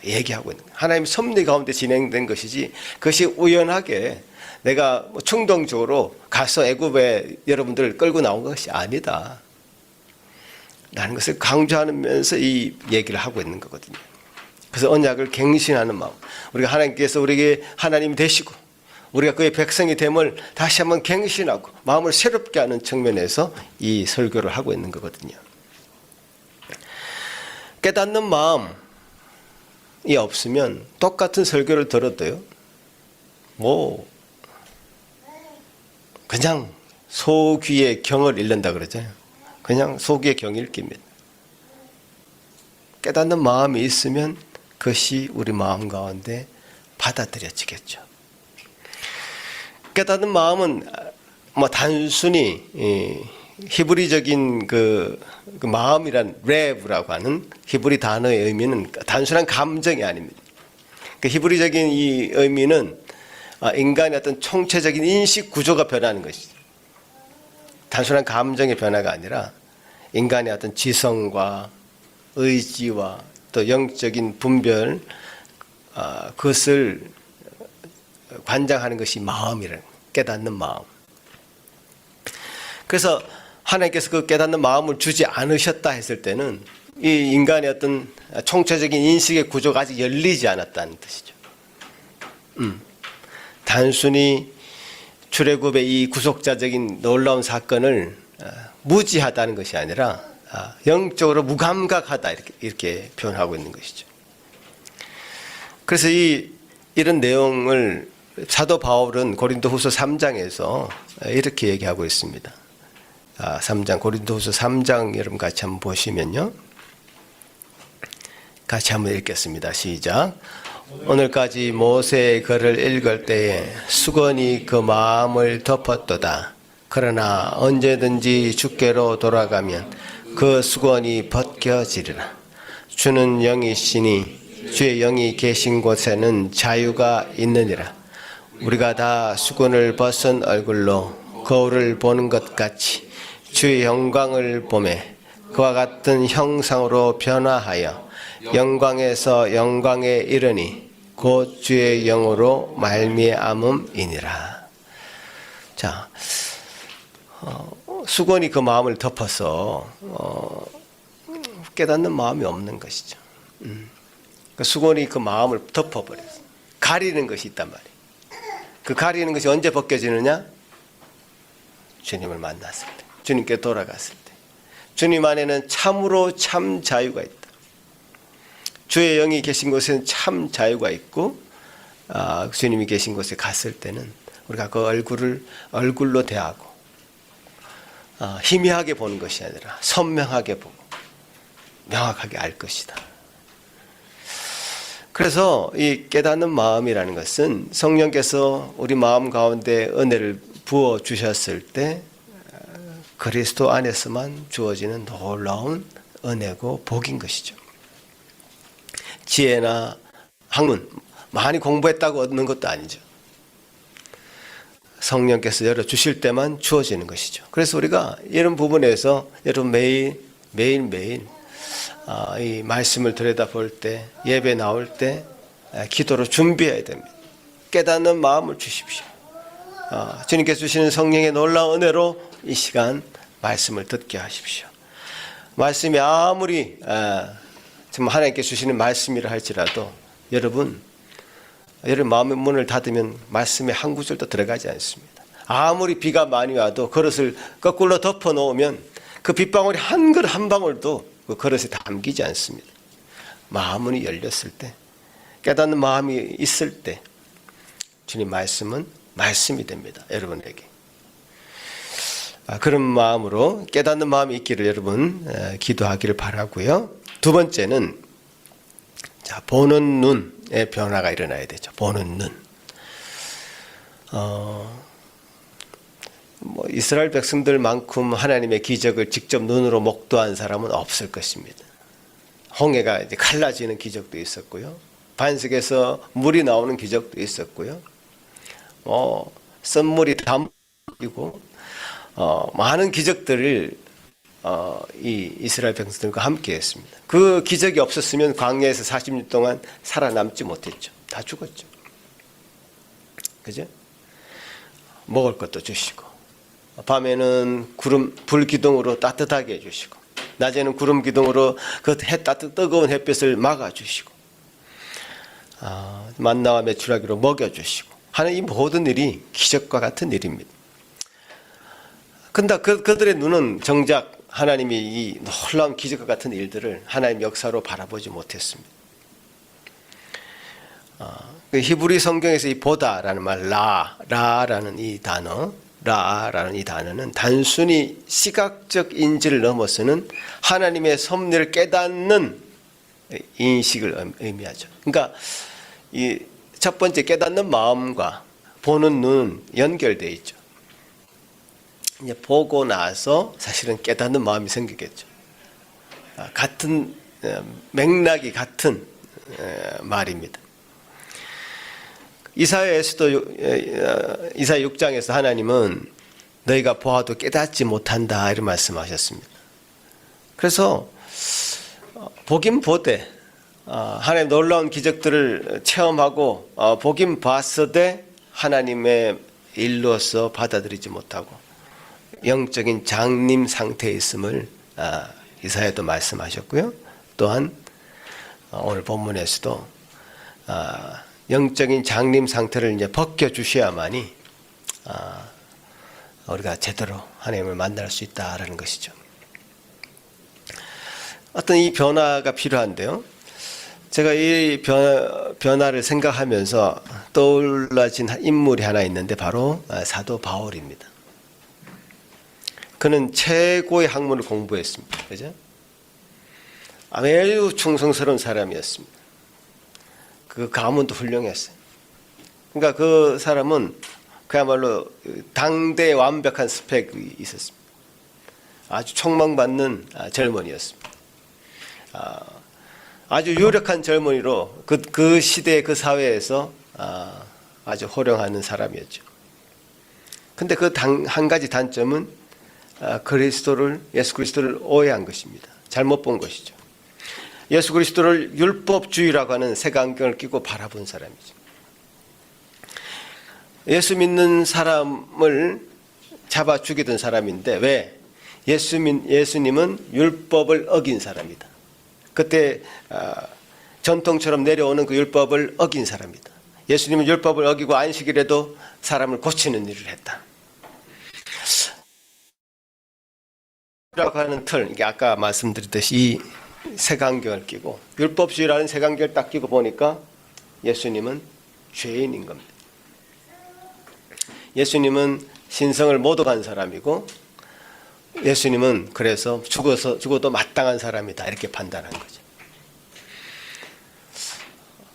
얘기하고 있는 거예요. 하나님의 섭리 가운데 진행된 것이지 그것이 우연하게 내가 충동적으로 가서 애굽에 여러분들을 끌고 나온 것이 아니다 라는 것을 강조하면서 이 얘기를 하고 있는 거거든요. 그래서 언약을 갱신하는 마음, 우리가 하나님께서 우리에게 하나님이 되시고 우리가 그의 백성이 됨을 다시 한번 갱신하고 마음을 새롭게 하는 측면에서 이 설교를 하고 있는 거거든요. 깨닫는 마음이 없으면 똑같은 설교를 들어도요, 그냥 소귀의 경을 잃는다 그러잖아요. 그냥 소귀의 경 읽기입니다. 깨닫는 마음이 있으면 그것이 우리 마음 가운데 받아들여지겠죠. 깨닫는 마음은 단순히 히브리적인 그 마음이란 레브라고 하는 히브리 단어의 의미는 단순한 감정이 아닙니다. 그 히브리적인 이 의미는 인간의 어떤 총체적인 인식 구조가 변하는 것이죠. 단순한 감정의 변화가 아니라 인간의 어떤 지성과 의지와 또 영적인 분별, 그것을 관장하는 것이 마음이라는, 깨닫는 마음. 그래서 하나님께서 그 깨닫는 마음을 주지 않으셨다 했을 때는 이 인간의 어떤 총체적인 인식의 구조가 아직 열리지 않았다는 뜻이죠. 단순히 출애굽의 이 구속자적인 놀라운 사건을 무지하다는 것이 아니라 영적으로 무감각하다 이렇게 표현하고 있는 것이죠. 그래서 이런 내용을 사도 바울은 고린도후서 3장에서 이렇게 얘기하고 있습니다. 3장 고린도후서 3장 여러분 같이 한번 보시면요. 같이 한번 읽겠습니다. 시작. 오늘까지 모세의 글을 읽을 때에 수건이 그 마음을 덮었도다. 그러나 언제든지 주께로 돌아가면 그 수건이 벗겨지리라. 주는 영이시니 주의 영이 계신 곳에는 자유가 있느니라. 우리가 다 수건을 벗은 얼굴로 거울을 보는 것 같이 주의 영광을 보매 그와 같은 형상으로 변화하여 영광에서 영광에 이르니 곧 주의 영으로 말미암음이니라. 자, 수건이 그 마음을 덮어서 깨닫는 마음이 없는 것이죠. 그 수건이 그 마음을 덮어버렸어요. 가리는 것이 있단 말이에요. 그 가리는 것이 언제 벗겨지느냐? 주님을 만났을 때, 주님께 돌아갔을 때. 주님 안에는 참으로 참 자유가 있다. 주의 영이 계신 곳에는 참 자유가 있고, 주님이 계신 곳에 갔을 때는 우리가 그 얼굴로 대하고 희미하게 보는 것이 아니라 선명하게 보고 명확하게 알 것이다. 그래서 이 깨닫는 마음이라는 것은 성령께서 우리 마음 가운데 은혜를 부어 주셨을 때 그리스도 안에서만 주어지는 놀라운 은혜고 복인 것이죠. 지혜나 학문 많이 공부했다고 얻는 것도 아니죠. 성령께서 열어주실 때만 주어지는 것이죠. 그래서 우리가 이런 부분에서 여러분 매일 이 말씀을 들여다볼 때, 예배 나올 때 기도로 준비해야 됩니다. 깨닫는 마음을 주십시오. 주님께서 주시는 성령의 놀라운 은혜로 이 시간 말씀을 듣게 하십시오. 말씀이 아무리 정말 하나님께서 주시는 말씀이라 할지라도 여러분 마음의 문을 닫으면 말씀에 한 구절도 들어가지 않습니다. 아무리 비가 많이 와도 그릇을 거꾸로 덮어 놓으면 그 빗방울이 한 그릇 한 방울도 그 그릇에 담기지 않습니다. 마음문이 열렸을 때, 깨닫는 마음이 있을 때 주님 말씀은 말씀이 됩니다. 여러분에게. 그런 마음으로 깨닫는 마음이 있기를 여러분 기도하기를 바라고요. 두 번째는 보는 눈의 변화가 일어나야 되죠. 보는 눈. 이스라엘 백성들만큼 하나님의 기적을 직접 눈으로 목도한 사람은 없을 것입니다. 홍해가 이제 갈라지는 기적도 있었고요. 반석에서 물이 나오는 기적도 있었고요. 썬물이 담기고 많은 기적들을 이 이스라엘 백성들과 함께 했습니다. 그 기적이 없었으면 광야에서 40년 동안 살아남지 못했죠. 다 죽었죠. 그죠? 먹을 것도 주시고, 밤에는 불 기둥으로 따뜻하게 해주시고, 낮에는 구름 기둥으로 그 뜨거운 햇빛을 막아주시고, 만나와 메추라기로 먹여주시고 하는 이 모든 일이 기적과 같은 일입니다. 근데 그들의 눈은 정작 하나님이 이 놀라운 기적과 같은 일들을 하나님 역사로 바라보지 못했습니다. 그 히브리 성경에서 이 보다라는 말, 라라는 이 단어는 단순히 시각적 인지를 넘어서는 하나님의 섭리를 깨닫는 인식을 의미하죠. 그러니까 이 첫 번째 깨닫는 마음과 보는 눈은 연결되어 있죠. 이제 보고 나서 사실은 깨닫는 마음이 생기겠죠. 같은 맥락이 같은 말입니다. 이사야에서도 이사야 6장에서 하나님은 너희가 보아도 깨닫지 못한다 이런 말씀하셨습니다. 그래서 보긴 보되 하나님 놀라운 기적들을 체험하고 보긴 봤으되 하나님의 일로서 받아들이지 못하고 영적인 장님 상태에 있음을 이사야도 말씀하셨고요. 또한 오늘 본문에서도 영적인 장님 상태를 이제 벗겨 주셔야만이 우리가 제대로 하나님을 만날 수 있다라는 것이죠. 어떤 이 변화가 필요한데요. 제가 이 변화를 생각하면서 떠올라진 인물이 하나 있는데 바로 사도 바울입니다. 그는 최고의 학문을 공부했습니다. 그죠? 매우 충성스러운 사람이었습니다. 그 가문도 훌륭했어요. 그러니까 그 사람은 그야말로 당대의 완벽한 스펙이 있었습니다. 아주 촉망받는 젊은이였습니다. 아주 유력한 젊은이로 그 시대 그 사회에서 아주 호령하는 사람이었죠. 근데 그 한 가지 단점은 예수 그리스도를 오해한 것입니다. 잘못 본 것이죠. 예수 그리스도를 율법주의라고 하는 색안경을 끼고 바라본 사람이죠. 예수 믿는 사람을 잡아 죽이던 사람인데 왜? 예수님은 율법을 어긴 사람이다. 그때 전통처럼 내려오는 그 율법을 어긴 사람이다. 예수님은 율법을 어기고 안식일에도 사람을 고치는 일을 했다. 라고 하는 틀, 이게 아까 말씀드렸듯이 이 색안경을 끼고 율법주의라는 색안경을 딱 끼고 보니까 예수님은 죄인인 겁니다. 예수님은 신성을 모독한 사람이고 예수님은 그래서 죽어도 마땅한 사람이다 이렇게 판단한 거죠.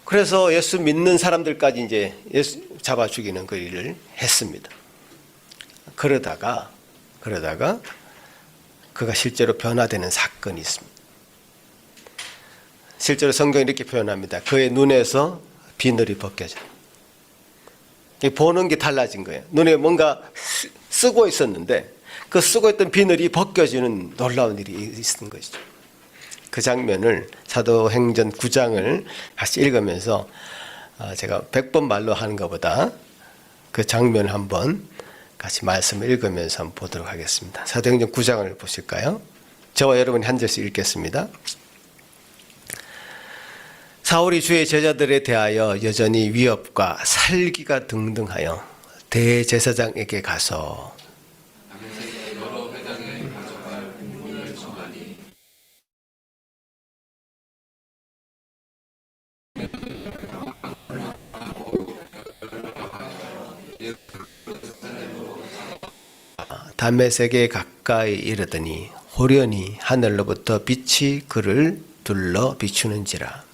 그래서 예수 믿는 사람들까지 이제 예수 잡아 죽이는 그 일을 했습니다. 그러다가 그가 실제로 변화되는 사건이 있습니다. 실제로 성경이 이렇게 표현합니다. 그의 눈에서 비늘이 벗겨져요. 보는 게 달라진 거예요. 눈에 뭔가 쓰고 있었는데 그 쓰고 있던 비늘이 벗겨지는 놀라운 일이 있었던 것이죠. 그 장면을 사도행전 9장을 다시 읽으면서 제가 100번 말로 하는 것보다 그 장면을 한번 같이 말씀을 읽으면서 한번 보도록 하겠습니다. 사도행전 9장을 보실까요? 저와 여러분이 한 절씩 읽겠습니다. 사울이 주의 제자들에 대하여 여전히 위협과 살기가 등등하여 대제사장에게 가서 다메섹에 가까이 이르더니 호련히 하늘로부터 빛이 그를 둘러 비추는지라.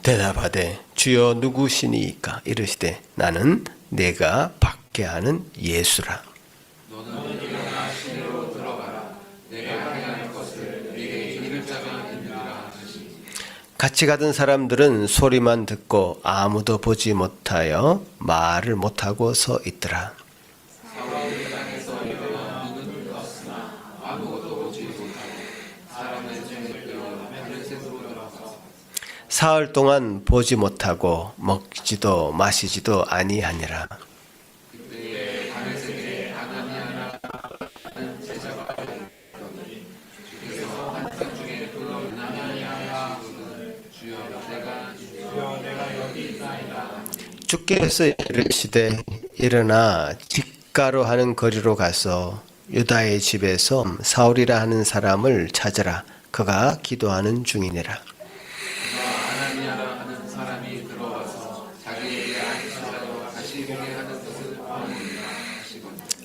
대답하되 주여 누구시니이까? 이르시되 나는 내가 박해하는 예수라. 같이 가던 사람들은 소리만 듣고 아무도 보지 못하여 말을 못하고 서 있더라. 사흘 동안 보지 못하고 먹지도 마시지도 아니하니라. 주께서 이르시되 일어나 직가로 하는 거리로 가서 유다의 집에서 사울이라 하는 사람을 찾으라. 그가 기도하는 중이니라.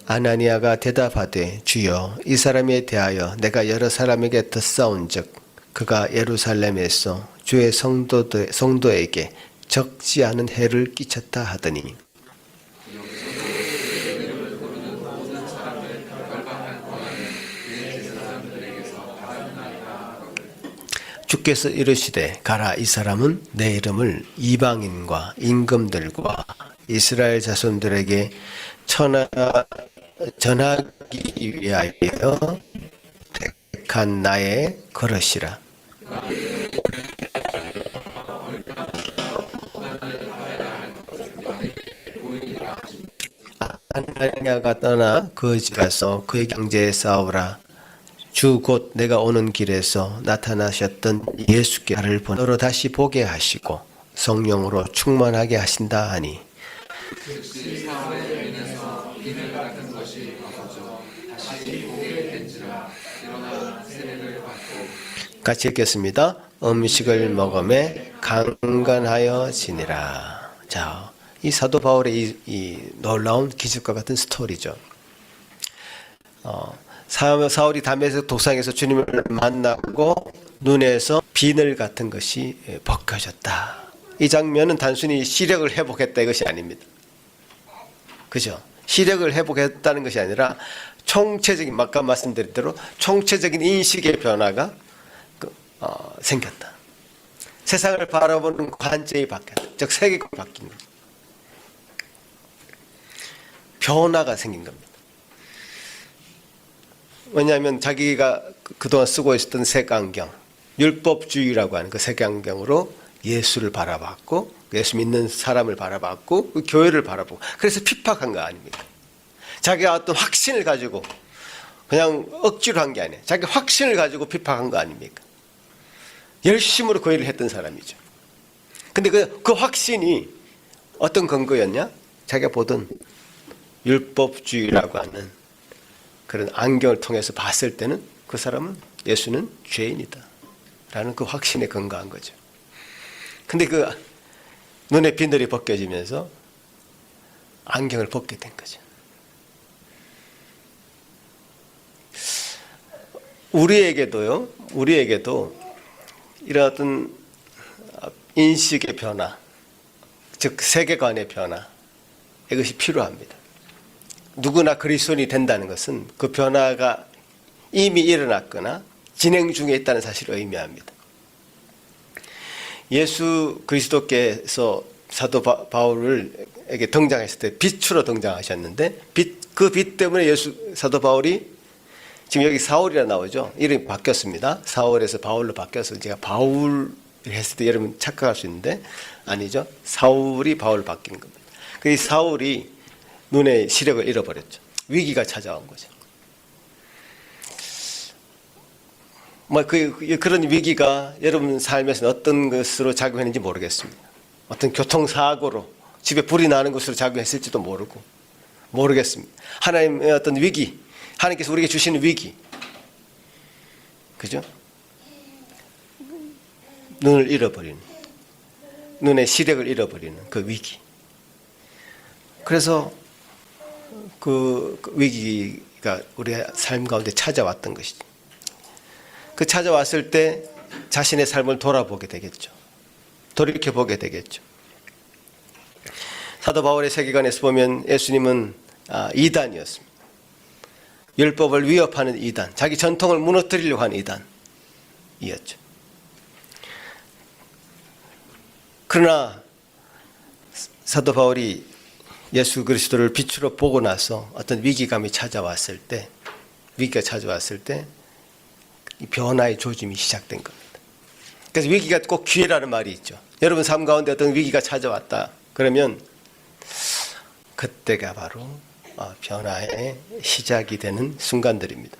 아나니아가 대답하되 주여 이 사람에 대하여 내가 여러 사람에게 듣사온즉 그가 예루살렘에서 주의 성도에게 적지 않은 해를 끼쳤다 하더니 주께서 이르시되 가라. 이 사람은 내 이름을 이방인과 임금들과 이스라엘 자손들에게 전하기 위하여 택한 나의 거릇이라. 아나니아가 떠나 그 집 가서 그의 경제에 싸우라. 주 곧 내가 오는 길에서 나타나셨던 예수께 나를 너로 다시 보게 하시고 성령으로 충만하게 하신다 하니 같이 읽겠습니다. 음식을 먹음에 강건하여 지니라. 자, 이 사도 바울의 이 놀라운 기적과 같은 스토리죠. 사울이 다메섹 도상에서 주님을 만나고 눈에서 비늘 같은 것이 벗겨졌다. 이 장면은 단순히 시력을 회복했다 이것이 아닙니다. 그죠? 시력을 회복했다는 것이 아니라 총체적인, 아까 말씀드린 대로 총체적인 인식의 변화가 생겼다. 세상을 바라보는 관점이 바뀌었다. 즉 세계가 바뀐 거죠. 변화가 생긴 겁니다. 왜냐하면 자기가 그동안 쓰고 있었던 색안경, 율법주의라고 하는 그 색안경으로 예수를 바라봤고, 예수 믿는 사람을 바라봤고, 그 교회를 바라보고, 그래서 핍박한 거 아닙니까? 자기가 어떤 확신을 가지고 그냥 억지로 한 게 아니에요. 자기 확신을 가지고 핍박한 거 아닙니까? 열심으로 그 일을 했던 사람이죠. 근데 그 확신이 어떤 근거였냐? 자기가 보던 율법주의라고 하는 그런 안경을 통해서 봤을 때는 그 사람은 예수는 죄인이다 라는 그 확신에 근거한 거죠. 근데 그 눈의 비늘이 벗겨지면서 안경을 벗게 된 거죠. 우리에게도 이런 어떤 인식의 변화, 즉 세계관의 변화, 이것이 필요합니다. 누구나 그리스도인이 된다는 것은 그 변화가 이미 일어났거나 진행 중에 있다는 사실을 의미합니다. 예수 그리스도께서 사도 바울에게 등장했을 때 빛으로 등장하셨는데 그 빛 때문에 사도 바울이 지금 여기 사울이라 나오죠. 이름이 바뀌었습니다. 사울에서 바울로 바뀌어서 제가 바울 했을 때 여러분 착각할 수 있는데 아니죠. 사울이 바울로 바뀐 겁니다. 그 사울이 눈의 시력을 잃어버렸죠. 위기가 찾아온 거죠. 그런 위기가 여러분 삶에서 어떤 것으로 작용했는지 모르겠습니다. 어떤 교통사고로 집에 불이 나는 것으로 작용했을지도 모르겠습니다. 하나님의 어떤 위기, 하나님께서 우리에게 주시는 위기, 그죠? 눈을 잃어버리는, 눈의 시력을 잃어버리는 그 위기. 그래서 그 위기가 우리의 삶 가운데 찾아왔던 것이죠. 그 찾아왔을 때 자신의 삶을 돌아보게 되겠죠. 돌이켜보게 되겠죠. 사도 바울의 세계관에서 보면 예수님은 이단이었습니다. 율법을 위협하는 이단, 자기 전통을 무너뜨리려고 하는 이단이었죠. 그러나 사도 바울이 예수 그리스도를 빛으로 보고 나서 어떤 위기가 찾아왔을 때 이 변화의 조짐이 시작된 겁니다. 그래서 위기가 꼭 기회라는 말이 있죠. 여러분 삶 가운데 어떤 위기가 찾아왔다 그러면 그때가 바로 변화의 시작이 되는 순간들입니다.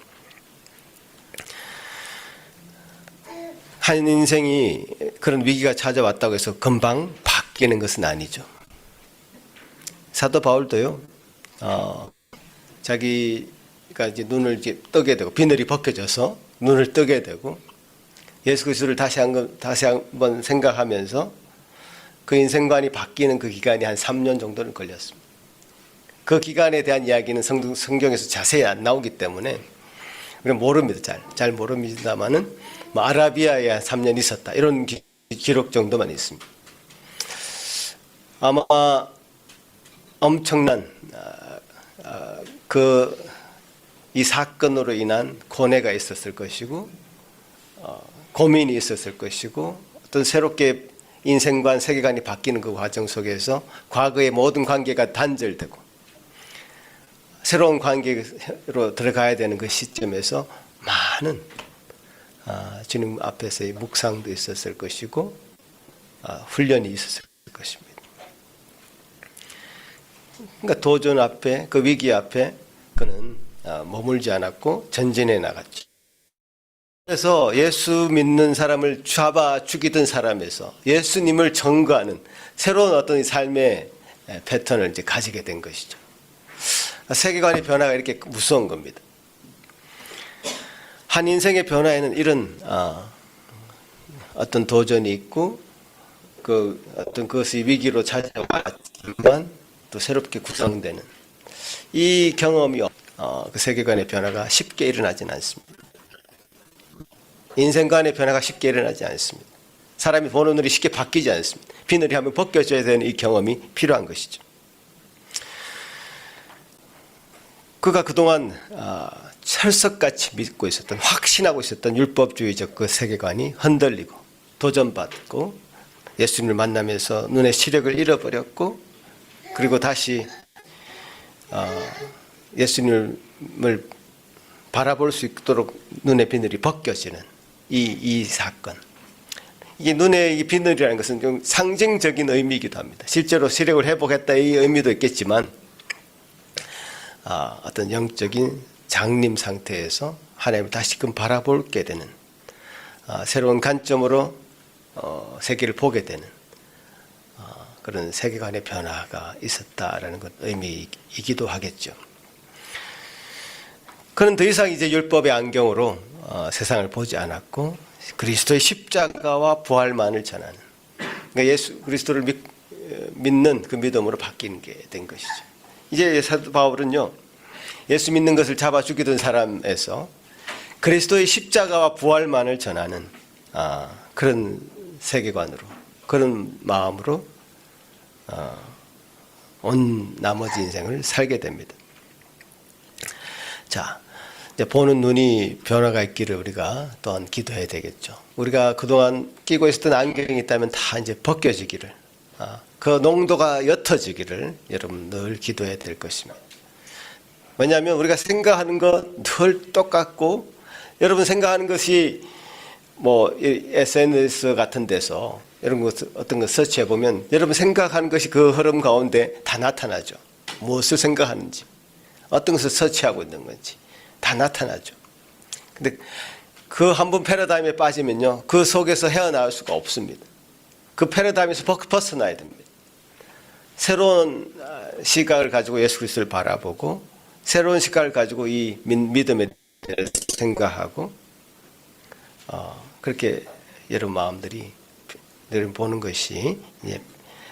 한 인생이 그런 위기가 찾아왔다고 해서 금방 바뀌는 것은 아니죠. 사도 바울도요, 자기가 이제 눈을 이제 뜨게 되고, 비늘이 벗겨져서 눈을 뜨게 되고, 예수 그리스도를 다시 한번 생각하면서 그 인생관이 바뀌는 그 기간이 한 3년 정도는 걸렸습니다. 그 기간에 대한 이야기는 성경에서 자세히 안 나오기 때문에 우리는 모릅니다. 잘 모릅니다만은 뭐 아라비아에 한 3년 있었다 이런 기록 정도만 있습니다. 아마 엄청난 이 사건으로 인한 고뇌가 있었을 것이고 고민이 있었을 것이고 어떤 새롭게 인생관 세계관이 바뀌는 그 과정 속에서 과거의 모든 관계가 단절되고 새로운 관계로 들어가야 되는 그 시점에서 많은 주님 앞에서의 묵상도 있었을 것이고 훈련이 있었을 것입니다. 그러니까 도전 앞에, 그 위기 앞에 그는 머물지 않았고 전진해 나갔죠. 그래서 예수 믿는 사람을 잡아 죽이던 사람에서 예수님을 증거하는 새로운 어떤 삶의 패턴을 이제 가지게 된 것이죠. 세계관의 변화가 이렇게 무서운 겁니다. 한 인생의 변화에는 이런 어떤 도전이 있고 그 어떤 그것이 위기로 찾아왔지만 또 새롭게 구성되는 이 경험이 그 세계관의 변화가 쉽게 일어나지는 않습니다. 인생관의 변화가 쉽게 일어나지 않습니다. 사람이 보는 눈이 쉽게 바뀌지 않습니다. 비늘이 한번 벗겨져야 되는 이 경험이 필요한 것이죠. 그가 그동안 철석같이 믿고 있었던, 확신하고 있었던 율법주의적 그 세계관이 흔들리고 도전받고 예수님을 만나면서 눈의 시력을 잃어버렸고 그리고 다시 예수님을 바라볼 수 있도록 눈의 비늘이 벗겨지는 이 사건. 이게 눈의 이 비늘이라는 것은 좀 상징적인 의미이기도 합니다. 실제로 시력을 회복했다 이 의미도 있겠지만 어떤 영적인 장림 상태에서 하나님을 다시금 바라보게 되는 새로운 관점으로 세계를 보게 되는 그런 세계관의 변화가 있었다라는 것 의미이기도 하겠죠. 그는 더 이상 이제 율법의 안경으로 세상을 보지 않았고 그리스도의 십자가와 부활만을 전하는, 그러니까 예수 그리스도를 믿는 그 믿음으로 바뀌게 된 것이죠. 이제 사도 바울은요, 예수 믿는 것을 잡아 죽이던 사람에서 그리스도의 십자가와 부활만을 전하는 그런 세계관으로, 그런 마음으로 온 나머지 인생을 살게 됩니다. 자, 이제 보는 눈이 변화가 있기를 우리가 또한 기도해야 되겠죠. 우리가 그동안 끼고 있었던 안경이 있다면 다 이제 벗겨지기를, 그 농도가 옅어지기를 여러분 늘 기도해야 될 것입니다. 왜냐하면 우리가 생각하는 것 늘 똑같고, 여러분 생각하는 것이 뭐 SNS 같은 데서 이런 것 어떤 거 서치해 보면 여러분 생각하는 것이 그 흐름 가운데 다 나타나죠. 무엇을 생각하는지, 어떤 것을 서치하고 있는 건지 다 나타나죠. 근데 그 한 번 패러다임에 빠지면요, 그 속에서 헤어나올 수가 없습니다. 그 패러다임에서 벗어나야 됩니다. 새로운 시각을 가지고 예수 그리스도를 바라보고 새로운 시각을 가지고 이 믿음에 대해서 생각하고 그렇게 여러분 마음들이 늘 보는 것이 이제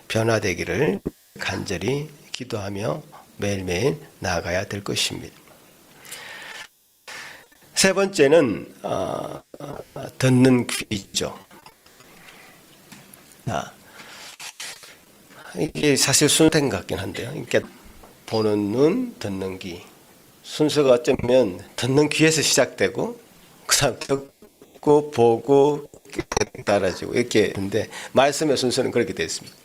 변화되기를 간절히 기도하며 매일매일 나아가야 될 것입니다. 세 번째는 듣는 귀죠. 이게 사실 순서인 것 같긴 한데요. 이렇게 보는 눈, 듣는 귀. 순서가 어쩌면 듣는 귀에서 시작되고 그다음 듣고 보고 따라지고 이렇게 했는데 말씀의 순서는 그렇게 되어 있습니다.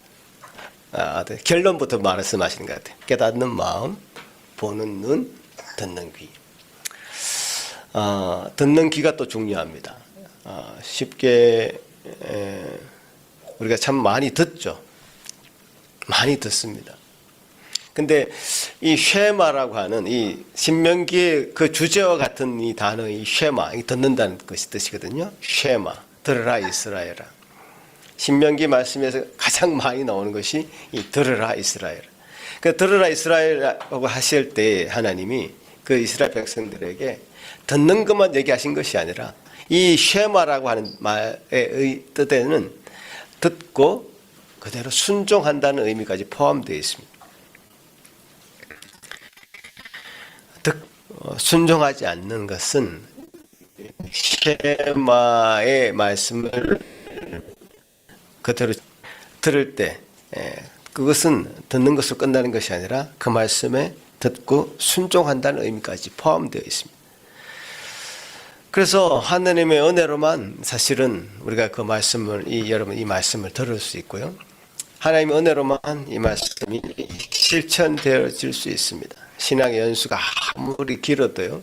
네. 결론부터 말씀하시는 것 같아요. 깨닫는 마음, 보는 눈, 듣는 귀. 듣는 귀가 또 중요합니다. 쉽게 우리가 참 많이 듣죠. 많이 듣습니다. 근데 이 쉐마라고 하는 이 신명기의 그 주제와 같은 이 단어, 이 쉐마, 이 듣는다는 것이 뜻이거든요. 쉐마, 들으라 이스라엘아. 신명기 말씀에서 가장 많이 나오는 것이 이 들으라 이스라엘. 그 들으라 이스라엘이라고 하실 때 하나님이 그 이스라엘 백성들에게 듣는 것만 얘기하신 것이 아니라 이 쉐마라고 하는 말의 뜻에는 듣고 그대로 순종한다는 의미까지 포함되어 있습니다. 순종하지 않는 것은 쉐마의 말씀을 그대로 들을 때 그것은 듣는 것으로 끝나는 것이 아니라 그 말씀에 듣고 순종한다는 의미까지 포함되어 있습니다. 그래서 하느님의 은혜로만 사실은 우리가 그 말씀을 여러분 이 말씀을 들을 수 있고요. 하나님의 은혜로만 이 말씀이 실천되어질 수 있습니다. 신앙의 연수가 아무리 길어도요.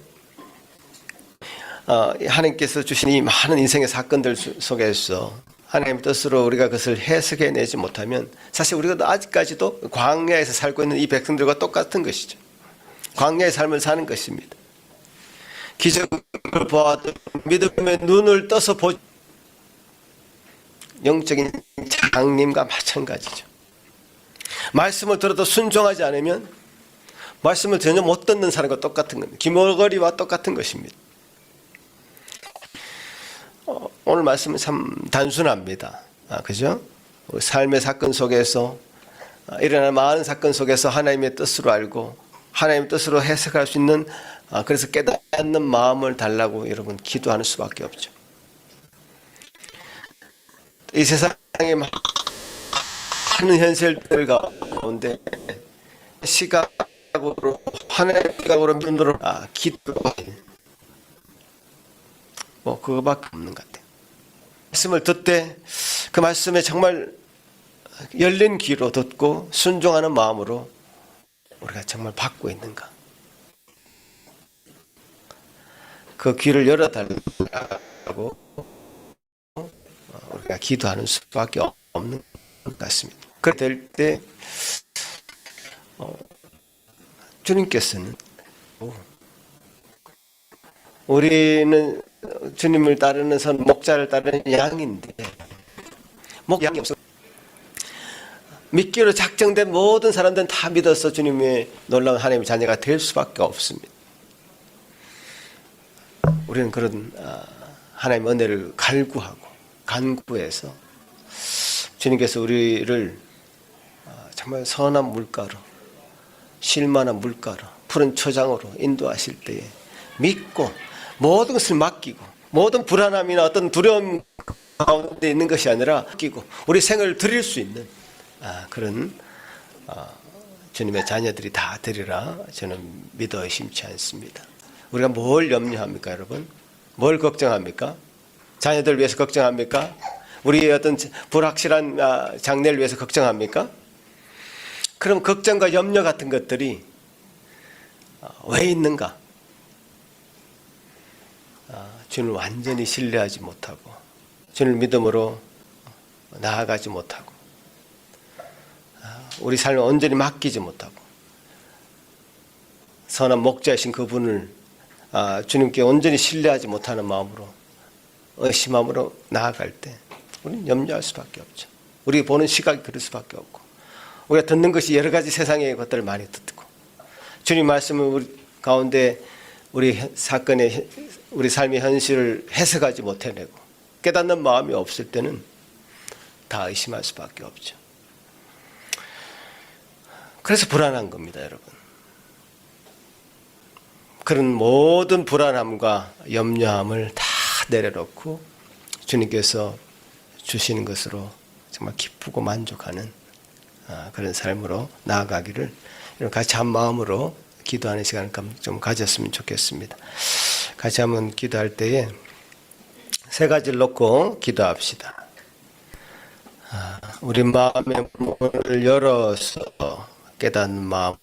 하나님께서 주신 이 많은 인생의 사건들 속에서 하나님의 뜻으로 우리가 그것을 해석해내지 못하면 사실 우리가 아직까지도 광야에서 살고 있는 이 백성들과 똑같은 것이죠. 광야의 삶을 사는 것입니다. 기적을 보아도 믿음의 눈을 떠서 영적인 장님과 마찬가지죠. 말씀을 들어도 순종하지 않으면 말씀을 전혀 못 듣는 사람과 똑같은 겁니다. 기머거리와 똑같은 것입니다. 오늘 말씀은 참 단순합니다. 그죠? 삶의 사건 속에서 일어나는 많은 사건 속에서 하나님의 뜻으로 알고 하나님의 뜻으로 해석할 수 있는 그래서 깨닫는 마음을 달라고 여러분 기도하는 수밖에 없죠. 이 세상에 많은 현실들 가운데 시각으로 하나님의 시각으로 눈으로 기도 그거밖에 없는 것 같아요. 말씀을 듣되 그 말씀에 정말 열린 귀로 듣고 순종하는 마음으로 우리가 정말 받고 있는가? 그 귀를 열어달라고 우리가 기도하는 수밖에 없는 것 같습니다. 그렇게 될 때 주님께서는 우리는 주님을 따르는 선 목자를 따르는 양인데 양이 없어. 믿기로 작정된 모든 사람들은 다 믿어서 주님의 놀라운 하나님의 자녀가 될 수밖에 없습니다. 우리는 그런 하나님의 은혜를 간구해서 주님께서 우리를 정말 선한 물가로 쉴만한 물가로 푸른 초장으로 인도하실 때에 믿고 모든 것을 맡기고 모든 불안함이나 어떤 두려움 가운데 있는 것이 아니라 맡기고 우리 생을 드릴 수 있는 그런 주님의 자녀들이 다 되리라 저는 믿어 의심치 않습니다. 우리가 뭘 염려합니까, 여러분? 뭘 걱정합니까? 자녀들 위해서 걱정합니까? 우리의 어떤 불확실한 장래를 위해서 걱정합니까? 그럼 걱정과 염려 같은 것들이 왜 있는가? 주님을 완전히 신뢰하지 못하고 주님을 믿음으로 나아가지 못하고 우리 삶을 온전히 맡기지 못하고 선한 목자이신 그분을 주님께 온전히 신뢰하지 못하는 마음으로 의심함으로 나아갈 때 우리는 염려할 수밖에 없죠. 우리 보는 시각이 그럴 수밖에 없고 우리가 듣는 것이 여러 가지 세상의 것들을 많이 듣고 주님 말씀을 우리 가운데 우리 사건의 우리 삶의 현실을 해석하지 못해내고 깨닫는 마음이 없을 때는 다 의심할 수밖에 없죠. 그래서 불안한 겁니다, 여러분. 그런 모든 불안함과 염려함을 다 내려놓고 주님께서 주시는 것으로 정말 기쁘고 만족하는 그런 삶으로 나아가기를 같이 한 마음으로 기도하는 시간을 좀 가졌으면 좋겠습니다. 같이 한번 기도할 때에 세 가지를 놓고 기도합시다. 우리 마음의 문을 열어서 깨닫는 마음을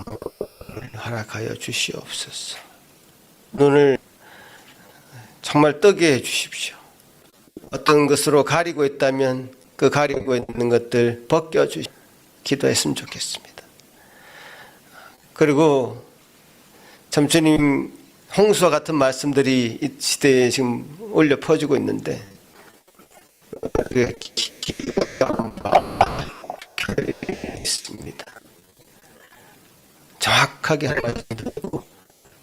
허락하여 주시옵소서. 눈을 정말 뜨게 해 주십시오. 어떤 것으로 가리고 있다면 그 가리고 있는 것들 벗겨주시 기도했으면 좋겠습니다. 그리고 참 주님 홍수와 같은 말씀들이 이 시대에 지금 울려 퍼지고 있는데 있습니다. 정확하게 할 말씀 듣고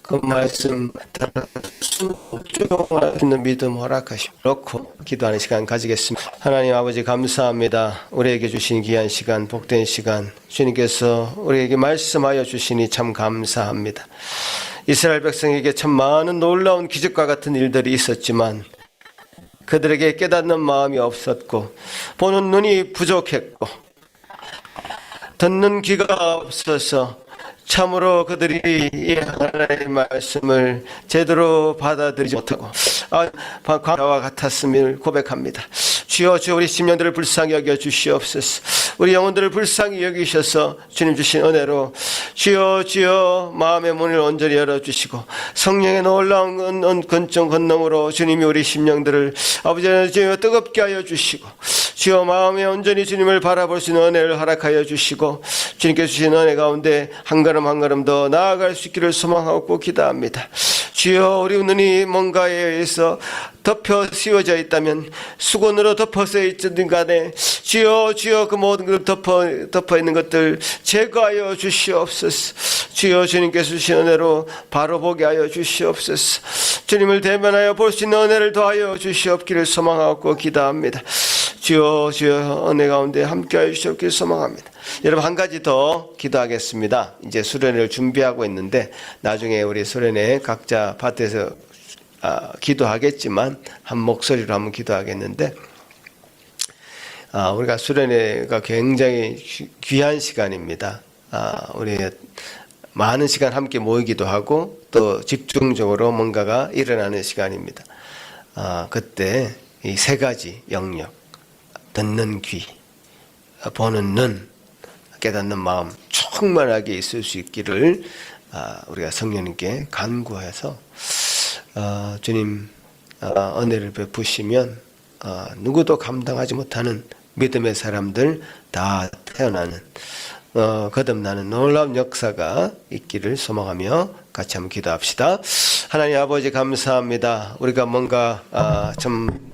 그 말씀 따라 순종할 수 있는 믿음 허락하시고 그렇고 기도하는 시간 가지겠습니다. 하나님 아버지 감사합니다. 우리에게 주신 귀한 시간, 복된 시간 주님께서 우리에게 말씀하여 주시니 참 감사합니다. 이스라엘 백성에게 참 많은 놀라운 기적과 같은 일들이 있었지만 그들에게 깨닫는 마음이 없었고 보는 눈이 부족했고 듣는 귀가 없어서 참으로 그들이 이 하나님의 말씀을 제대로 받아들이지 못하고 광야와 같았음을 고백합니다. 주여 주여 우리 심령들을 불쌍히 여겨 주시옵소서. 우리 영혼들을 불쌍히 여기셔서 주님 주신 은혜로 주여 주여 마음의 문을 온전히 열어주시고 성령의 놀라운 근정 권능으로 주님이 우리 심령들을 아버지 주여 뜨겁게 하여 주시고 주여 마음에 온전히 주님을 바라볼 수 있는 은혜를 허락하여 주시고 주님께서 주신 은혜 가운데 한 걸음 한 걸음 더 나아갈 수 있기를 소망하고 기도합니다. 주여 우리 눈이 뭔가에 의해서 덮여 씌워져 있다면 수건으로 덮어서 있든 간에 주여 주여 그 모든 것 덮어 있는 것들 제거하여 주시옵소서. 주여 주님께서 주신 은혜로 바로 보게 하여 주시옵소서. 주님을 대면하여 볼 수 있는 은혜를 더하여 주시옵기를 소망하고 기도합니다. 주여 주여 은혜 가운데 함께하여 주시옵기를 소망합니다. 여러분 한 가지 더 기도하겠습니다. 이제 수련회를 준비하고 있는데 나중에 우리 수련회 각자 밭에서 기도하겠지만 한 목소리로 한번 기도하겠는데 우리가 수련회가 굉장히 귀한 시간입니다. 우리 많은 시간 함께 모이기도 하고 또 집중적으로 뭔가가 일어나는 시간입니다. 그때 이 세 가지 영역, 듣는 귀, 보는 눈, 깨닫는 마음 충만하게 있을 수 있기를 우리가 성령님께 간구해서 주님 은혜를 베푸시면 누구도 감당하지 못하는 믿음의 사람들 다 태어나는 거듭나는 놀라운 역사가 있기를 소망하며 같이 한번 기도합시다. 하나님 아버지 감사합니다. 우리가 뭔가 좀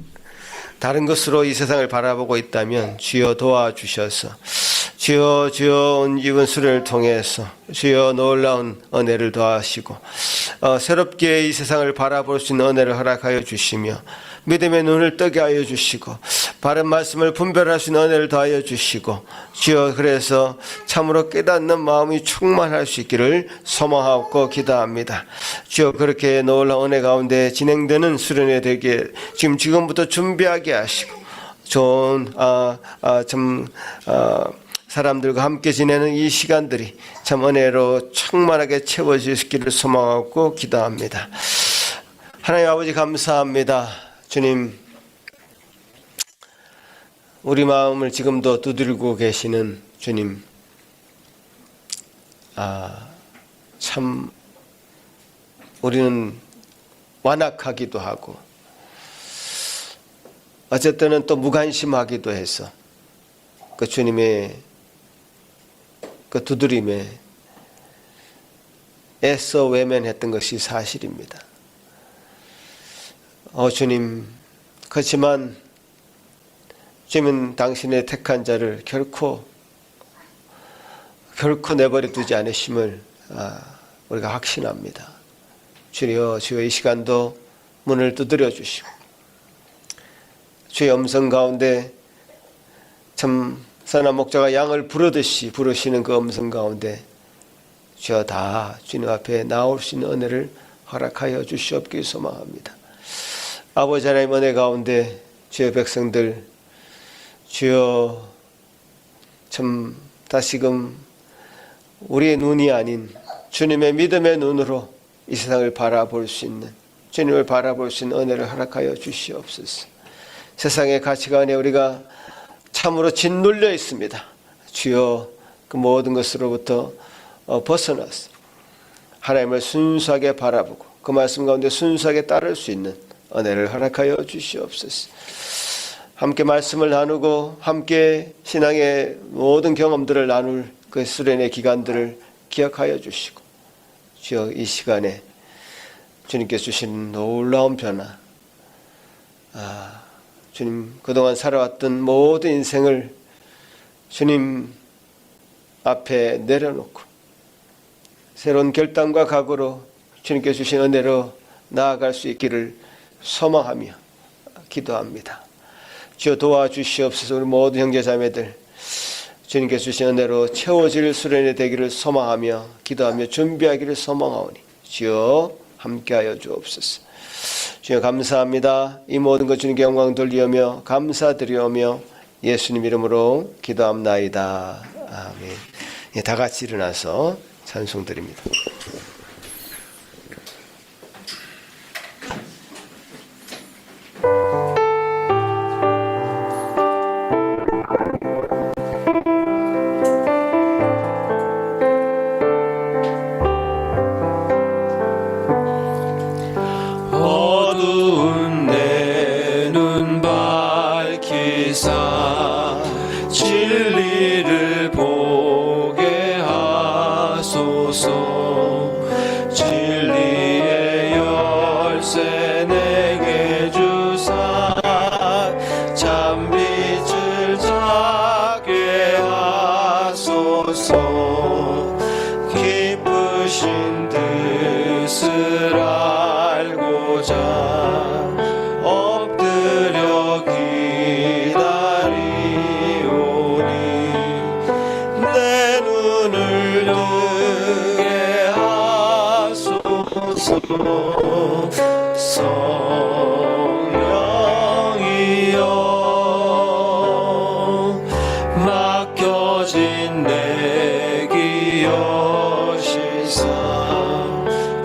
다른 것으로 이 세상을 바라보고 있다면 주여 도와주셔서 주여 주여 이번 수련을 통해서 주여 놀라운 은혜를 더하시고 새롭게 이 세상을 바라볼 수 있는 은혜를 허락하여 주시며 믿음의 눈을 뜨게 하여 주시고 바른 말씀을 분별할 수 있는 은혜를 더하여 주시고 주여 그래서 참으로 깨닫는 마음이 충만할 수 있기를 소망하고 기도합니다. 주여 그렇게 놀라운 은혜 가운데 진행되는 수련회 되게 지금부터 준비하게 하시고 좋은 사람들과 함께 지내는 이 시간들이 참 은혜로 충만하게 채워지기를 소망하고 기도합니다. 하나님 아버지 감사합니다. 주님 우리 마음을 지금도 두드리고 계시는 주님 참 우리는 완악하기도 하고 어쨌든 또 무관심하기도 해서 그 주님의 그 두드림에 애써 외면했던 것이 사실입니다. 주님, 그렇지만 주님은 당신의 택한 자를 결코 내버려 두지 않으심을 우리가 확신합니다. 주여 이 시간도 문을 두드려 주시고 주의 음성 가운데 참 선한 목자가 양을 부르듯이 부르시는 그 음성 가운데 주여 다 주님 앞에 나올 수 있는 은혜를 허락하여 주시옵기를 소망합니다. 아버지 하나님 은혜 가운데 주의 백성들 주여 참 다시금 우리의 눈이 아닌 주님의 믿음의 눈으로 이 세상을 바라볼 수 있는 주님을 바라볼 수 있는 은혜를 허락하여 주시옵소서. 세상의 가치관에 우리가 참으로 짓눌려 있습니다. 주여 그 모든 것으로부터 벗어나서 하나님을 순수하게 바라보고 그 말씀 가운데 순수하게 따를 수 있는 은혜를 허락하여 주시옵소서. 함께 말씀을 나누고 함께 신앙의 모든 경험들을 나눌 그 수련의 기간들을 기억하여 주시고 주여 이 시간에 주님께서 주신 놀라운 변화 주님 그동안 살아왔던 모든 인생을 주님 앞에 내려놓고 새로운 결단과 각오로 주님께서 주신 은혜로 나아갈 수 있기를 소망하며 기도합니다. 주여 도와주시옵소서. 우리 모든 형제자매들 주님께서 주신 은혜로 채워질 수련이 되기를 소망하며 기도하며 준비하기를 소망하오니 주여 함께하여 주옵소서. 주여 감사합니다. 이 모든 것 주님께 영광 돌리오며 감사드리오며 예수님 이름으로 기도합나이다. 아멘. 다 같이 일어나서 찬송 드립니다. 어두운 내 눈 밝히사 진리를 보게 하소서. 진리의 열쇠 내게 주사 참빛을 찾게 하소서. 기쁘신 뜻을 알고자 엎드려 기다리오니 내 눈을 뜨게 하소서. 성령이여 맡겨진 내 기여시사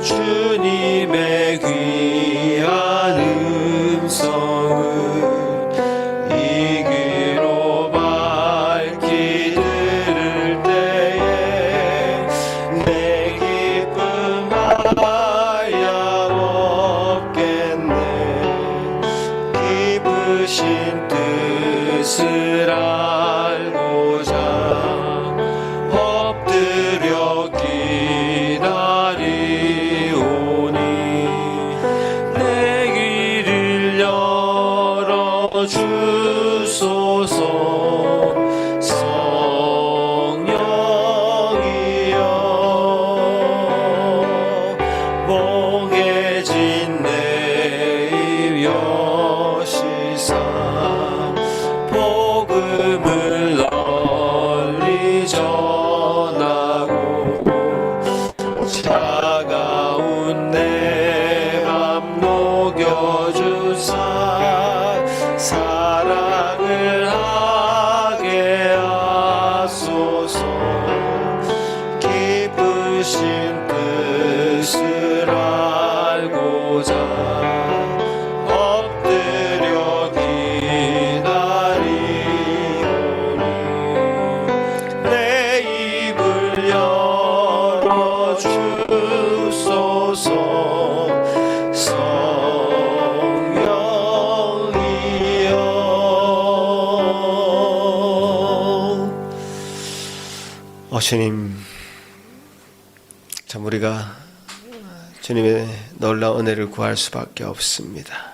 주님의 귀한 음성을 이 귀로 밝히 들을 때에 내 기쁨 하야없겠네. 기쁘신 뜻을 알고자 엎드려 기다리오니 내 길을 열어주소서. 성령이여 멍해진 내 입 여시사 복음을 널리 전하고 차가운 내 맘 녹여주사 사랑을 하게 하소서. 기쁘신 뜻을 알고자 엎드려 기다리오니 내 입을 열어주소서. 성령이여 주님 참 우리가 주님의 놀라운 은혜를 구할 수밖에 없습니다.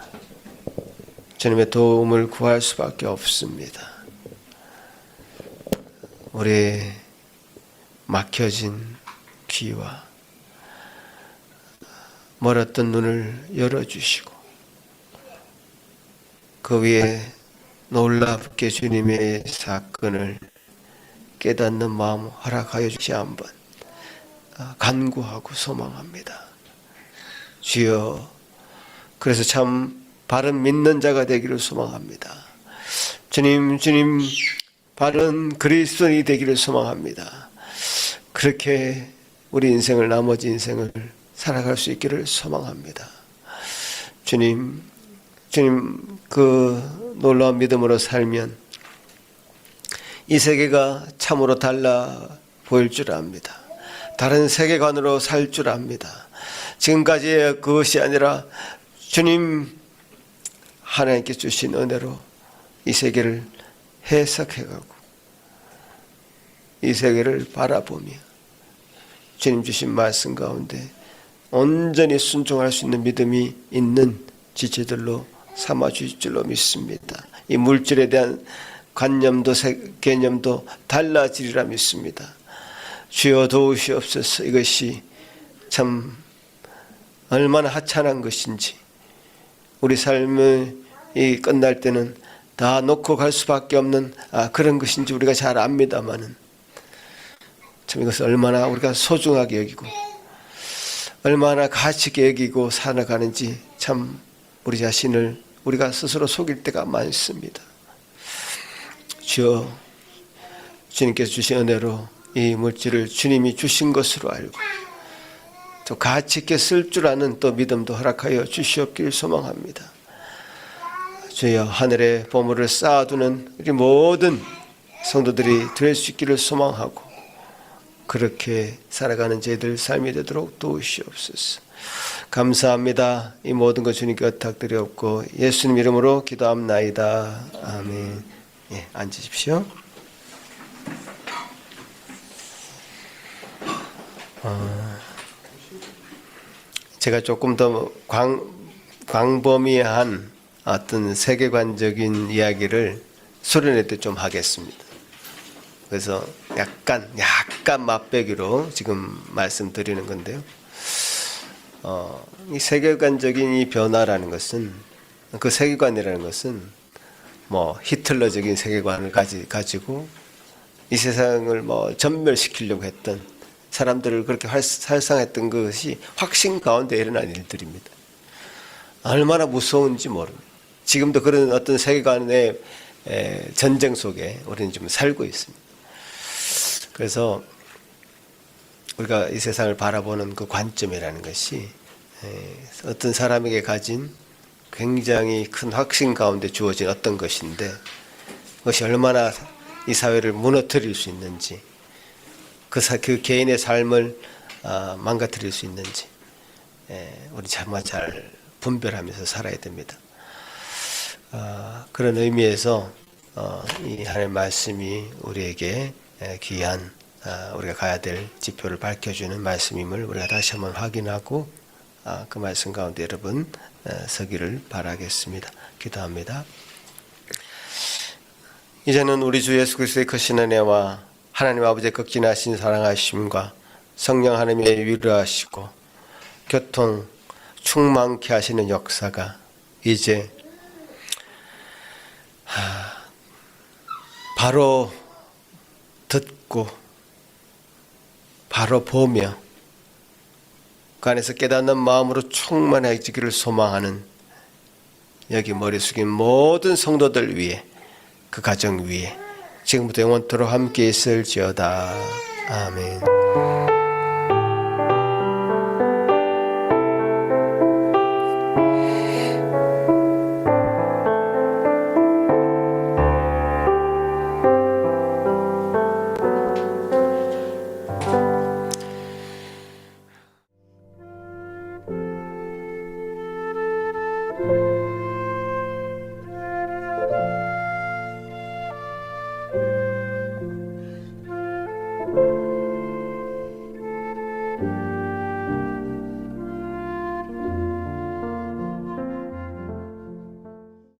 주님의 도움을 구할 수밖에 없습니다. 우리의 막혀진 귀와 멀었던 눈을 열어주시고 그 위에 놀랍게 주님의 사건을 깨닫는 마음 허락하여 주시 한번 간구하고 소망합니다. 주여, 그래서 참 바른 믿는 자가 되기를 소망합니다. 주님 바른 그리스도인이 되기를 소망합니다. 그렇게 우리 인생을, 나머지 인생을 살아갈 수 있기를 소망합니다. 주님 그 놀라운 믿음으로 살면 이 세계가 참으로 달라 보일 줄 압니다. 다른 세계관으로 살 줄 압니다. 지금까지의 그것이 아니라 주님 하나님께 주신 은혜로 이 세계를 해석해가고 이 세계를 바라보며 주님 주신 말씀 가운데 온전히 순종할 수 있는 믿음이 있는 지체들로 삼아 주실 줄로 믿습니다. 이 물질에 대한 관념도 개념도 달라지리라 믿습니다. 주여 도우시옵소서. 이것이 참 얼마나 하찮은 것인지, 우리 삶이 끝날 때는 다 놓고 갈 수밖에 없는 그런 것인지 우리가 잘 압니다마는 참 이것을 얼마나 우리가 소중하게 여기고 얼마나 가치 있게 여기고 살아가는지 참 우리 자신을 우리가 스스로 속일 때가 많습니다. 주여, 주님께서 주신 은혜로 이 물질을 주님이 주신 것으로 알고 또 가치 있게 쓸 줄 아는 또 믿음도 허락하여 주시옵기를 소망합니다. 주여, 하늘의 보물을 쌓아두는 우리 모든 성도들이 될 수 있기를 소망하고 그렇게 살아가는 저희들 삶이 되도록 도우시옵소서. 감사합니다. 이 모든 것 주님께 부탁드리옵고 예수님 이름으로 기도합나이다. 아멘. 예, 앉으십시오. 제가 조금 더 광범위한 어떤 세계관적인 이야기를 수련회 때 좀 하겠습니다. 그래서 약간 맛배기로 지금 말씀드리는 건데요. 이 세계관적인 이 변화라는 것은, 그 세계관이라는 것은 뭐 히틀러적인 세계관을 가지고 이 세상을 뭐 전멸시키려고 했던 사람들을 그렇게 살상했던 것이 확신 가운데 일어난 일들입니다. 얼마나 무서운지 모릅니다. 지금도 그런 어떤 세계관의 전쟁 속에 우리는 지금 살고 있습니다. 그래서 우리가 이 세상을 바라보는 그 관점이라는 것이 어떤 사람에게 가진 굉장히 큰 확신 가운데 주어진 어떤 것인데 그것이 얼마나 이 사회를 무너뜨릴 수 있는지, 그 개인의 삶을 망가뜨릴 수 있는지 우리 정말 잘 분별하면서 살아야 됩니다. 그런 의미에서 이 하나님의 말씀이 우리에게 귀한 우리가 가야 될 지표를 밝혀주는 말씀임을 우리가 다시 한번 확인하고 그 말씀 가운데 여러분 서기를 바라겠습니다. 기도합니다. 이제는 우리 주 예수 그리스도의 크신 은혜와 하나님 아버지의 극진하신 사랑하심과 성령 하나님의 위로하시고 교통 충만케 하시는 역사가 이제 바로 듣고 바로 보며 그 안에서 깨닫는 마음으로 충만해지기를 소망하는 여기 머리 숙인 모든 성도들 위해, 그 가정 위에 지금부터 영원토록 함께 있을지어다. 아멘.